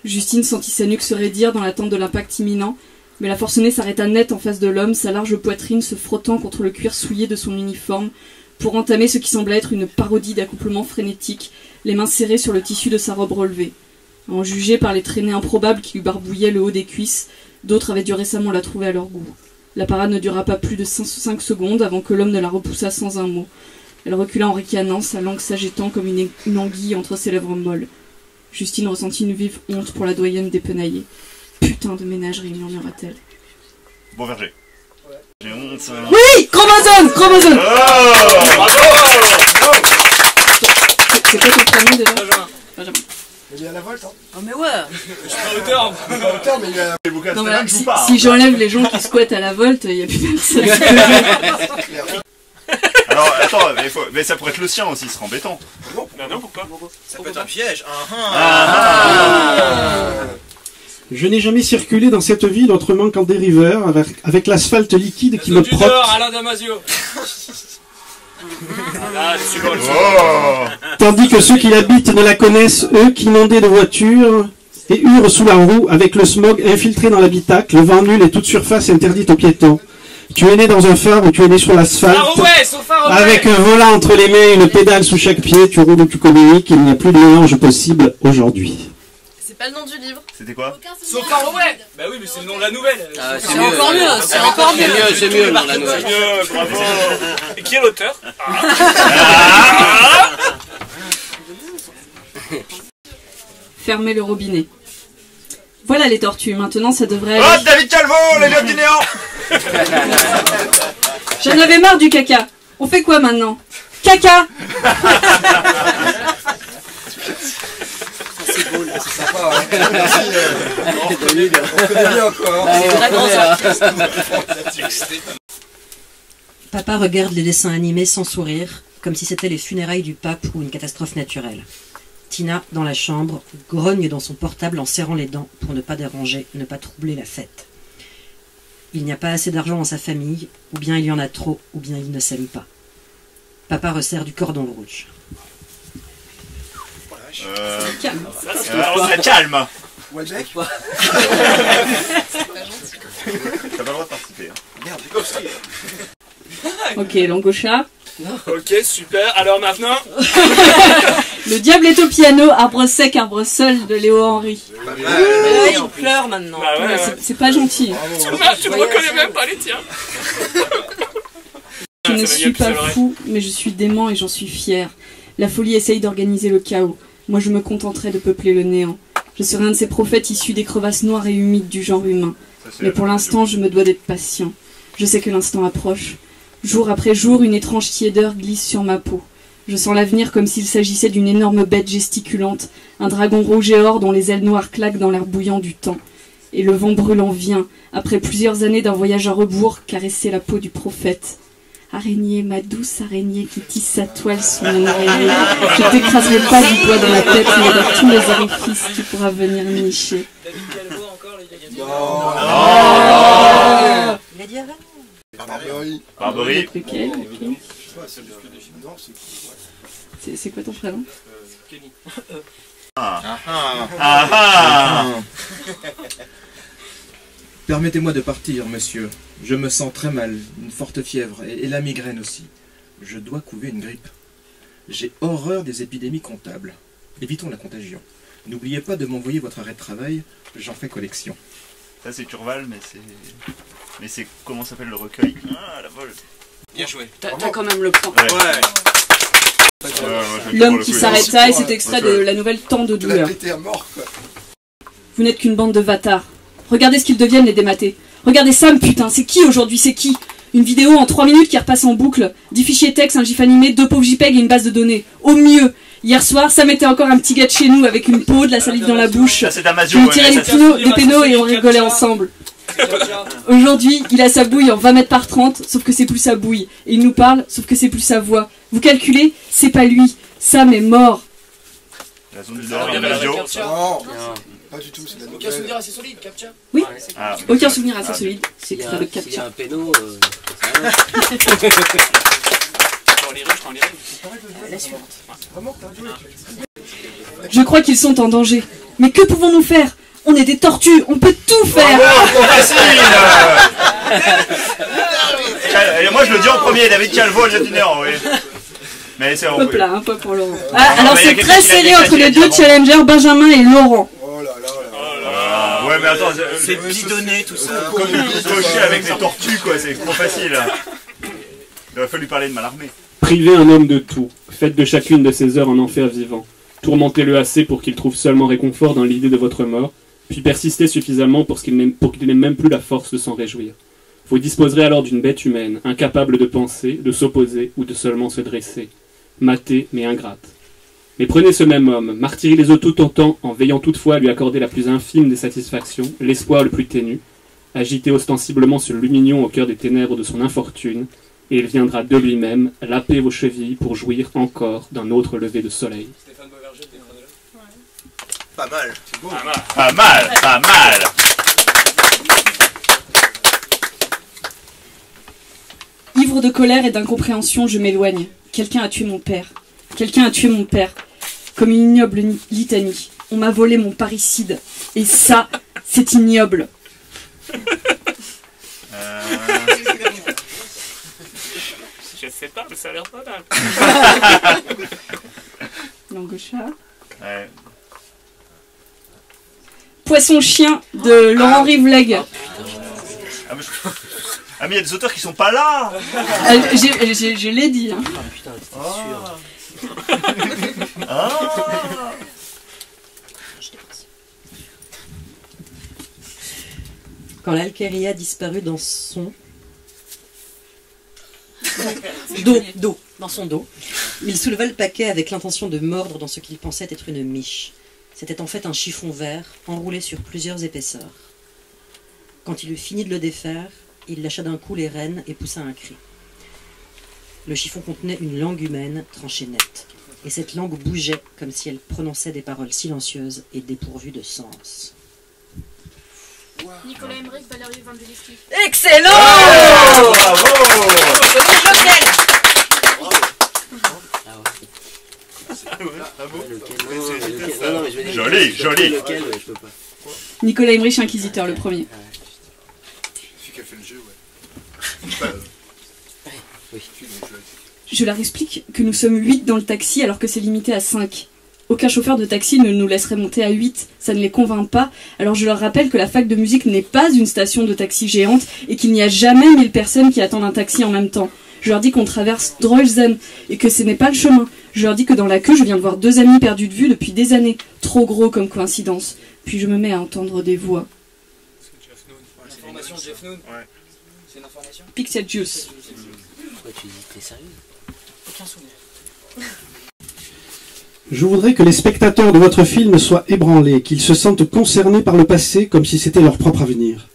[SPEAKER 5] Justine sentit sa nuque se raidir dans l'attente de l'impact imminent, mais la forcenée s'arrêta net en face de l'homme, sa large poitrine se frottant contre le cuir souillé de son uniforme, pour entamer ce qui semblait être une parodie d'accouplement frénétique, les mains serrées sur le tissu de sa robe relevée. À en juger par les traînées improbables qui lui barbouillaient le haut des cuisses, d'autres avaient dû récemment la trouver à leur goût. La parade ne dura pas plus de 5 secondes avant que l'homme ne la repoussa sans un mot. Elle recula en ricanant, sa langue s'agitant comme une anguille entre ses lèvres molles. Justine ressentit une vive honte pour la doyenne dépenaillée. Putain de ménagerie, murmura-t-elle.
[SPEAKER 8] Beauverger. J'ai honte.
[SPEAKER 5] Oui, chromosome.
[SPEAKER 8] Bravo.
[SPEAKER 5] C'est quoi ton prénom déjà? Benjamin.
[SPEAKER 1] la volte, hein.
[SPEAKER 3] Oh mais ouais.
[SPEAKER 11] Je suis pas auteur.
[SPEAKER 1] Il est pas auteur, mais il a...
[SPEAKER 8] Les bouquins de
[SPEAKER 5] Non, mais
[SPEAKER 8] Stéphane jouent
[SPEAKER 5] si,
[SPEAKER 8] pas.
[SPEAKER 5] si j'enlève les gens qui squattent à la volte, il n'y a plus personne.
[SPEAKER 8] Alors, attends, mais ça pourrait être le sien aussi, ce serait embêtant.
[SPEAKER 11] Non, pourquoi?
[SPEAKER 12] Ça peut être un piège.
[SPEAKER 10] Je n'ai jamais circulé dans cette ville autrement qu'en dériveur, avec l'asphalte liquide qui me
[SPEAKER 11] Du
[SPEAKER 10] protte,
[SPEAKER 11] dehors, Alain Damasio. Ah, tu vois,
[SPEAKER 8] Oh
[SPEAKER 10] tandis que ceux qui l'habitent ne la connaissent, eux, qu'inondés de voitures, et hurlent sous la roue, avec le smog infiltré dans l'habitacle, le vent nul et toute surface interdite aux piétons. Tu es né dans un phare ou tu es né sur l'asphalte, avec un volant entre les mains et une pédale sous chaque pied, tu roules où tu communiques, il n'y a plus de mélange possible aujourd'hui.
[SPEAKER 13] C'est pas le nom du livre.
[SPEAKER 8] C'était quoi?
[SPEAKER 11] So Far Away. Bah oui, mais c'est le nom de la nouvelle.
[SPEAKER 9] Ah,
[SPEAKER 13] C'est encore mieux, c'est encore mieux.
[SPEAKER 9] C'est mieux, non, la nouvelle.
[SPEAKER 11] C'est mieux, bravo. Et qui est l'auteur?
[SPEAKER 5] Fermez le robinet. Voilà les tortues, maintenant ça devrait
[SPEAKER 8] Oh,
[SPEAKER 5] aller.
[SPEAKER 8] David Calvo, les lions du néant.
[SPEAKER 5] J'en avais marre du caca. On fait quoi maintenant? Caca.
[SPEAKER 1] C'est beau, là, c'est sympa. Hein. Merci. On connaît bien, quoi.
[SPEAKER 3] Papa regarde les dessins animés sans sourire, comme si c'était les funérailles du pape ou une catastrophe naturelle. Tina, dans la chambre, grogne dans son portable en serrant les dents pour ne pas déranger, ne pas troubler la fête. Il n'y a pas assez d'argent dans sa famille, ou bien il y en a trop, ou bien il ne s'aime pas. Papa resserre du cordon rouge.
[SPEAKER 5] Calme.
[SPEAKER 8] Calme.
[SPEAKER 1] Welbeck.
[SPEAKER 8] T'as pas le droit de participer. Hein.
[SPEAKER 1] Merde,
[SPEAKER 5] Ok, l'angosha.
[SPEAKER 11] Ok, super. Alors maintenant.
[SPEAKER 5] Le diable est au piano, arbre sec, arbre seul de Léo Henry.
[SPEAKER 3] Il pleure maintenant.
[SPEAKER 11] Bah ouais, ouais.
[SPEAKER 5] C'est pas gentil.
[SPEAKER 11] Tu me reconnais même pas les tiens.
[SPEAKER 5] Je ne suis pas fou, mais je suis dément et j'en suis fier. La folie essaye d'organiser le chaos. Moi je me contenterai de peupler le néant. Je serai un de ces prophètes issus des crevasses noires et humides du genre humain. Mais pour l'instant, je me dois d'être patient. Je sais que l'instant approche. Jour après jour, une étrange tiédeur glisse sur ma peau. Je sens l'avenir comme s'il s'agissait d'une énorme bête gesticulante, un dragon rouge et or dont les ailes noires claquent dans l'air bouillant du temps. Et le vent brûlant vient, après plusieurs années d'un voyage à rebours, caresser la peau du prophète. Araignée, ma douce araignée qui tisse sa toile sous mon oreiller. Je t'écraserai pas du doigt dans la tête, mais dans tous les orifices qui pourra venir nicher.
[SPEAKER 11] David Calvo encore, les gars.
[SPEAKER 3] Il a dit avant.
[SPEAKER 8] Barberie.
[SPEAKER 5] Lequel? C'est quoi ton prénom?
[SPEAKER 7] Permettez-moi de partir, monsieur. Je me sens très mal, une forte fièvre, et la migraine aussi. Je dois couver une grippe. J'ai horreur des épidémies comptables. Évitons la contagion. N'oubliez pas de m'envoyer votre arrêt de travail, j'en fais collection.
[SPEAKER 8] Ça c'est Turval, mais c'est... Mais c'est... Comment s'appelle le recueil? Ah, la volte.
[SPEAKER 12] Bien joué.
[SPEAKER 5] T'as quand même le point.
[SPEAKER 8] Ouais.
[SPEAKER 5] L'homme qui s'arrêta, et c'est extrait de la nouvelle Temps de douleur. Vous n'êtes qu'une bande de vatards. Regardez ce qu'ils deviennent, les dématés. Regardez Sam, putain, c'est qui aujourd'hui, c'est qui? Une vidéo en 3 minutes qui repasse en boucle. 10 fichiers texte, un gif animé, 2 pauvres JPEG et une base de données. Au mieux. Hier soir, Sam était encore un petit gars de chez nous avec une peau, de la salive dans la bouche.
[SPEAKER 8] Ça c'est Damasio.
[SPEAKER 5] On tirait des pénaux et on rigolait ensemble. Aujourd'hui, il a sa bouille en 20 mètres par 30, sauf que c'est plus sa bouille. Et il nous parle, sauf que c'est plus sa voix. Vous calculez, c'est pas lui. Sam est mort.
[SPEAKER 8] La zone du Nord, Damasio.
[SPEAKER 1] Non, pas du tout, c'est la
[SPEAKER 11] Aucun souvenir assez solide, Captcha.
[SPEAKER 5] Oui,
[SPEAKER 8] Ah.
[SPEAKER 5] aucun souvenir assez solide. C'est extrait de
[SPEAKER 9] S'il y a
[SPEAKER 5] Captcha.
[SPEAKER 9] un péno,
[SPEAKER 5] Je crois qu'ils sont en danger. Mais que pouvons-nous faire? On est des tortues, on peut tout faire.
[SPEAKER 8] Et moi je le dis en premier, David Calvo, le du néant, oui. Mais c'est
[SPEAKER 5] Hop là, un point pour Laurent.
[SPEAKER 8] Ah,
[SPEAKER 5] Ah, alors
[SPEAKER 8] mais il y a
[SPEAKER 5] c'est
[SPEAKER 8] quelqu'un
[SPEAKER 5] très
[SPEAKER 8] qui l'a
[SPEAKER 5] serré
[SPEAKER 8] dit,
[SPEAKER 5] entre
[SPEAKER 8] qui l'a
[SPEAKER 5] les
[SPEAKER 8] dit
[SPEAKER 5] deux
[SPEAKER 8] avant.
[SPEAKER 5] challengers, Benjamin et Laurent.
[SPEAKER 1] Oh là là là.
[SPEAKER 8] Ah, ouais mais attends,
[SPEAKER 12] C'est bidonné tout ça.
[SPEAKER 8] cocher avec les tortues quoi, c'est trop facile. Il aurait fallu parler de Mallarmé.
[SPEAKER 6] Privez un homme de tout, faites de chacune de ses heures un enfer vivant. Tourmentez-le assez pour qu'il trouve seulement réconfort dans l'idée de votre mort, puis persistez suffisamment pour qu'il n'ait même plus la force de s'en réjouir. Vous disposerez alors d'une bête humaine, incapable de penser, de s'opposer ou de seulement se dresser. Matée mais ingrate. Mais prenez ce même homme, martyrisez-le tout autant en veillant toutefois à lui accorder la plus infime des satisfactions, l'espoir le plus ténu, agité ostensiblement sur le lumignon au cœur des ténèbres de son infortune, et il viendra de lui-même laper vos chevilles pour jouir encore d'un autre lever de soleil.
[SPEAKER 12] Pas mal. C'est beau.
[SPEAKER 8] Pas mal, pas mal.
[SPEAKER 5] Ivre de colère et d'incompréhension, je m'éloigne. Quelqu'un a tué mon père. Quelqu'un a tué mon père. Comme une ignoble litanie. On m'a volé mon parricide. Et ça, c'est ignoble.
[SPEAKER 11] Je sais pas, mais ça a l'air pas mal.
[SPEAKER 5] Langue chat.
[SPEAKER 8] Ouais.
[SPEAKER 5] Poisson chien de Laurent Rivleg.
[SPEAKER 8] Ah mais il y a des auteurs qui sont pas là.
[SPEAKER 5] Je l'ai dit. Hein.
[SPEAKER 9] Ah putain, c'était sûr.
[SPEAKER 8] Ah.
[SPEAKER 3] Quand l'Alqueria disparut dans son dos, dans son dos, il souleva le paquet avec l'intention de mordre dans ce qu'il pensait être une miche. C'était en fait un chiffon vert, enroulé sur plusieurs épaisseurs. Quand il eut fini de le défaire, il lâcha d'un coup les rênes et poussa un cri. Le chiffon contenait une langue humaine tranchée nette, et cette langue bougeait comme si elle prononçait des paroles silencieuses et dépourvues de sens.
[SPEAKER 14] Nicolas Emmerich, Valérie Evangelisti.
[SPEAKER 3] Excellent!
[SPEAKER 8] Bravo! Joli, joli.
[SPEAKER 5] Nicolas Emmerich, Inquisiteur, le premier.
[SPEAKER 12] Celui qui a fait le jeu, ouais.
[SPEAKER 5] Je leur explique que nous sommes 8 dans le taxi alors que c'est limité à 5. Aucun chauffeur de taxi ne nous laisserait monter à 8, ça ne les convainc pas, alors je leur rappelle que la fac de musique n'est pas une station de taxi géante et qu'il n'y a jamais 1000 personnes qui attendent un taxi en même temps. Je leur dis qu'on traverse Droilzen et que ce n'est pas le chemin. Je leur dis que dans la queue, je viens de voir 2 amis perdus de vue depuis des années. Trop gros comme coïncidence. Puis je me mets à entendre des voix.
[SPEAKER 11] L'information de Jeff Noon. Ouais. C'est une information.
[SPEAKER 5] Pixel Juice.
[SPEAKER 9] Pourquoi tu dis t'es sérieux?
[SPEAKER 11] Aucun souvenir.
[SPEAKER 10] Je voudrais que les spectateurs de votre film soient ébranlés, qu'ils se sentent concernés par le passé comme si c'était leur propre avenir,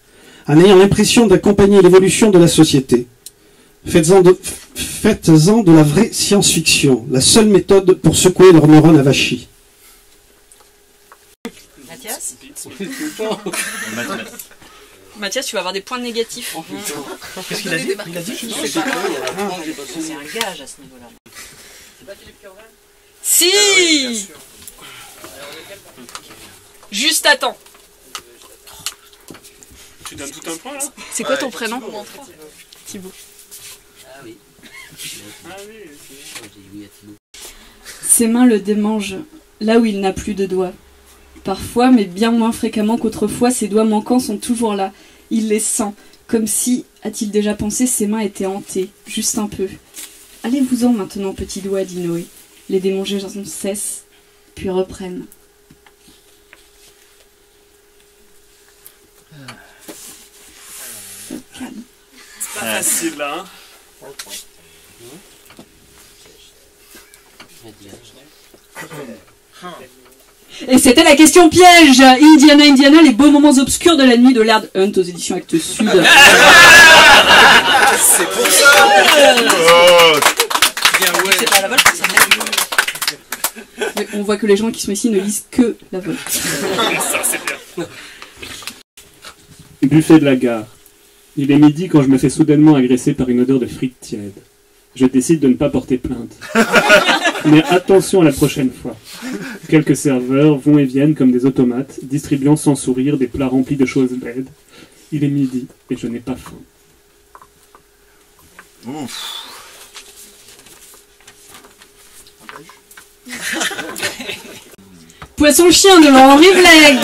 [SPEAKER 10] en ayant l'impression d'accompagner l'évolution de la société. Faites-en de la vraie science-fiction, la seule méthode pour secouer leurs neurones avachis.
[SPEAKER 3] Mathias?
[SPEAKER 5] Mathias, tu vas avoir des points négatifs.
[SPEAKER 1] Qu'est-ce qu'il a dit? Il a dit
[SPEAKER 3] C'est un gage à ce niveau-là. C'est pas Philippe Curvel?
[SPEAKER 5] Si! Juste à temps.
[SPEAKER 11] Tu donnes tout un point là?
[SPEAKER 5] C'est quoi ton prénom? Thibaut.
[SPEAKER 9] Ah oui.
[SPEAKER 11] Ah oui.
[SPEAKER 9] J'ai dit oui à Thibaut.
[SPEAKER 5] Ses mains le démangent, là où il n'a plus de doigts. Parfois, mais bien moins fréquemment qu'autrefois, ses doigts manquants sont toujours là. Il les sent, comme si, a-t-il déjà pensé, ses mains étaient hantées, juste un peu. Allez-vous-en maintenant, petit doigt, dit Noé. Les démangeaisons cessent, puis reprennent. Calme.
[SPEAKER 11] C'est pas facile là, hein?
[SPEAKER 5] Et c'était la question piège. Indiana, Indiana, les beaux moments obscurs de la nuit de Laird Hunt aux éditions Actes Sud.
[SPEAKER 12] C'est pour ça.
[SPEAKER 3] C'est pas la bonne, c'est
[SPEAKER 5] Mais on voit que les gens qui sont ici ne lisent que la Volte.
[SPEAKER 11] Ça c'est bien.
[SPEAKER 6] Buffet de la gare. Il est midi quand je me fais soudainement agresser par une odeur de frites tièdes. Je décide de ne pas porter plainte. Mais attention à la prochaine fois. Quelques serveurs vont et viennent comme des automates, distribuant sans sourire des plats remplis de choses bêtes. Il est midi et je n'ai pas faim.
[SPEAKER 8] Ouf.
[SPEAKER 5] Poisson chien de Laurent Rivleg.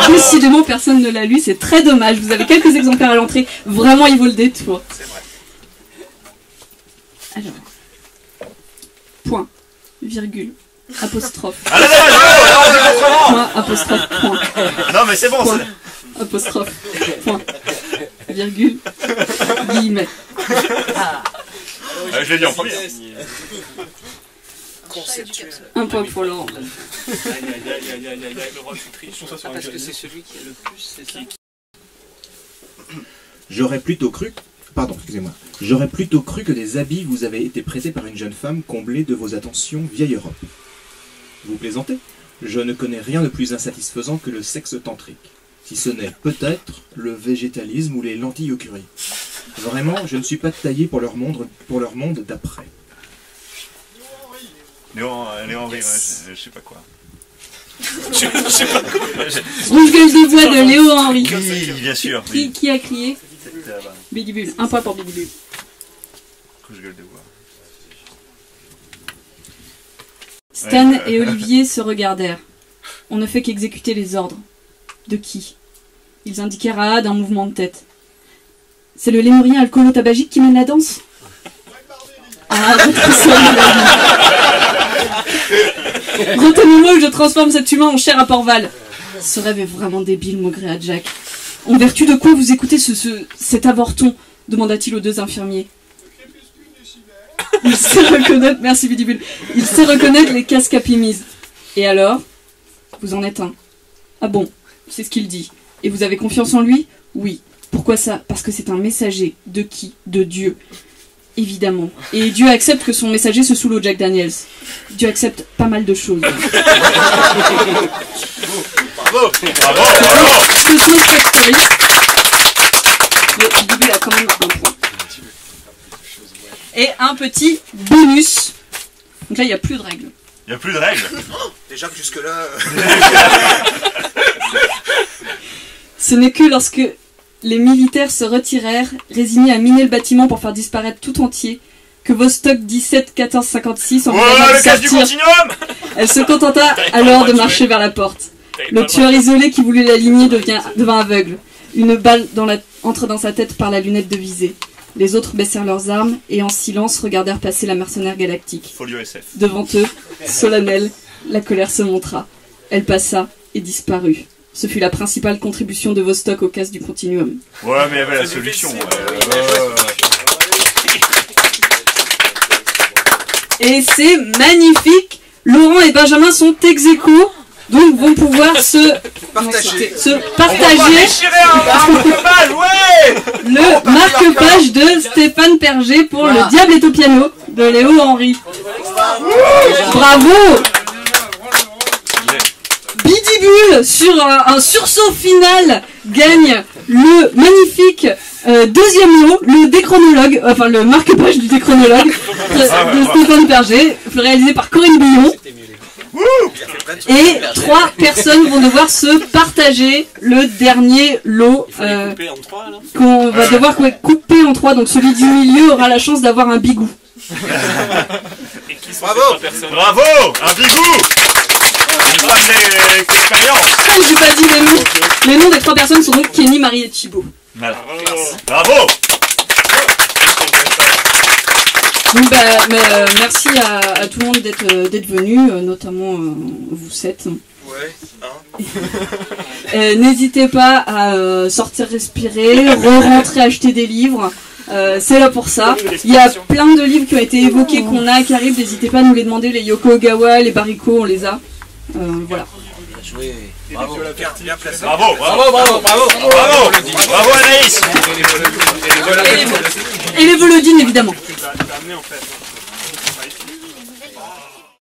[SPEAKER 5] Décidément, personne ne l'a lu, c'est très dommage. Vous avez quelques exemplaires à l'entrée. Vraiment, il vaut le détour.
[SPEAKER 12] C'est vrai.
[SPEAKER 5] Alors. Point. Virgule. Apostrophe.
[SPEAKER 8] Ah là là,
[SPEAKER 5] Point. Apostrophe. Point.
[SPEAKER 8] non mais c'est bon.
[SPEAKER 5] Point. Apostrophe. Point. Virgule. Guillemets.
[SPEAKER 8] Je l'ai dit en premier.
[SPEAKER 5] Un point pour Laurent.
[SPEAKER 11] Le roi tu triches. Parce que c'est celui qui est le plus, c'est ça.
[SPEAKER 7] J'aurais plutôt cru... Pardon, excusez-moi. J'aurais plutôt cru que des habits vous avaient été prêtés par une jeune femme comblée de vos attentions vieille Europe. Vous plaisantez? Je ne connais rien de plus insatisfaisant que le sexe tantrique. Si ce n'est peut-être le végétalisme ou les lentilles au curry. Vraiment, je ne suis pas taillé pour leur monde d'après.
[SPEAKER 8] Léo Henry, ouais, je sais pas quoi.
[SPEAKER 5] Rouge gueule de bois de Léo Henry.
[SPEAKER 8] Oui, bien sûr. Oui.
[SPEAKER 5] Qui a crié? Bidibule. Un point pour Bidibule.
[SPEAKER 8] Rouge gueule de bois.
[SPEAKER 5] Stan et Olivier se regardèrent. On ne fait qu'exécuter les ordres. De qui? Ils indiquèrent à A d'un mouvement de tête. C'est le lémurien alcoolo-tabagique qui mène la danse? Ah, retenez-moi ou je transforme cet humain en chair à Port-Val. Ce rêve est vraiment débile, maugréa Jack. En vertu de quoi vous écoutez cet avorton? Demanda-t-il aux deux infirmiers. Il sait reconnaître, merci Bidibule, il sait reconnaître les casques à Pimise. Et alors? Vous en êtes un. Ah bon, c'est ce qu'il dit. Et vous avez confiance en lui? Oui. Pourquoi ça? Parce que c'est un messager. De qui? De Dieu. Évidemment. Et Dieu accepte que son messager se saoule au Jack Daniels. Dieu accepte pas mal de choses.
[SPEAKER 8] Bravo!
[SPEAKER 5] Cosmo Factory. Le début a quand même un point. Et un petit bonus. Donc là, il n'y a plus de règles.
[SPEAKER 8] Il n'y a plus de règles.
[SPEAKER 12] Déjà que jusque-là...
[SPEAKER 5] Ce n'est que lorsque les militaires se retirèrent, résignés à miner le bâtiment pour faire disparaître tout entier, que Vostok 17-14-56 envisagea de sortir. Elle se contenta alors de marcher vers la porte. Le tueur isolé qui voulait l'aligner devint aveugle. Une balle entre dans sa tête par la lunette de visée. Les autres baissèrent leurs armes et en silence regardèrent passer la mercenaire galactique.
[SPEAKER 8] Folio SF.
[SPEAKER 5] Devant eux, solennelle, la colère se montra. Elle passa et disparut. Ce fut la principale contribution de Vostok au casse du Continuum.
[SPEAKER 8] Ouais, mais il y avait la solution.
[SPEAKER 5] Et c'est magnifique. Laurent et Benjamin sont ex aequo, donc vont pouvoir se partager le marque-page de Stéphane Perger pour Le Diable est au piano de Léo Henry. Bravo. Bidibule, sur un sursaut final, gagne le magnifique deuxième lot, le déchronologue, enfin le marque-page du déchronologue de Stéphane Perger, réalisé par Corinne Billon. Et 3 personnes vont devoir se partager le dernier lot qu'on va devoir couper en 3. Donc celui du milieu aura la chance d'avoir un bigou.
[SPEAKER 8] Bravo! Bravo! Un bigou!
[SPEAKER 5] J'ai pas dit les noms. Les noms des 3 personnes sont donc Kenny, Marie et Thibaut.
[SPEAKER 8] Bravo!
[SPEAKER 5] Donc, merci à tout le monde d'être venu, notamment vous 7. Ouais. N'hésitez pas à sortir respirer, re-rentrer acheter des livres. C'est là pour ça. Il y a plein de livres qui ont été évoqués, qui arrivent. N'hésitez pas à nous les demander. Les Yoko Ogawa, les Bariko, on les a. Voilà.
[SPEAKER 12] Bravo, bien placé.
[SPEAKER 8] Bravo, bravo, bravo, bravo, bravo, bravo Anaïs.
[SPEAKER 5] Et les Volodines, évidemment.
[SPEAKER 11] Tu l'as amené en fait.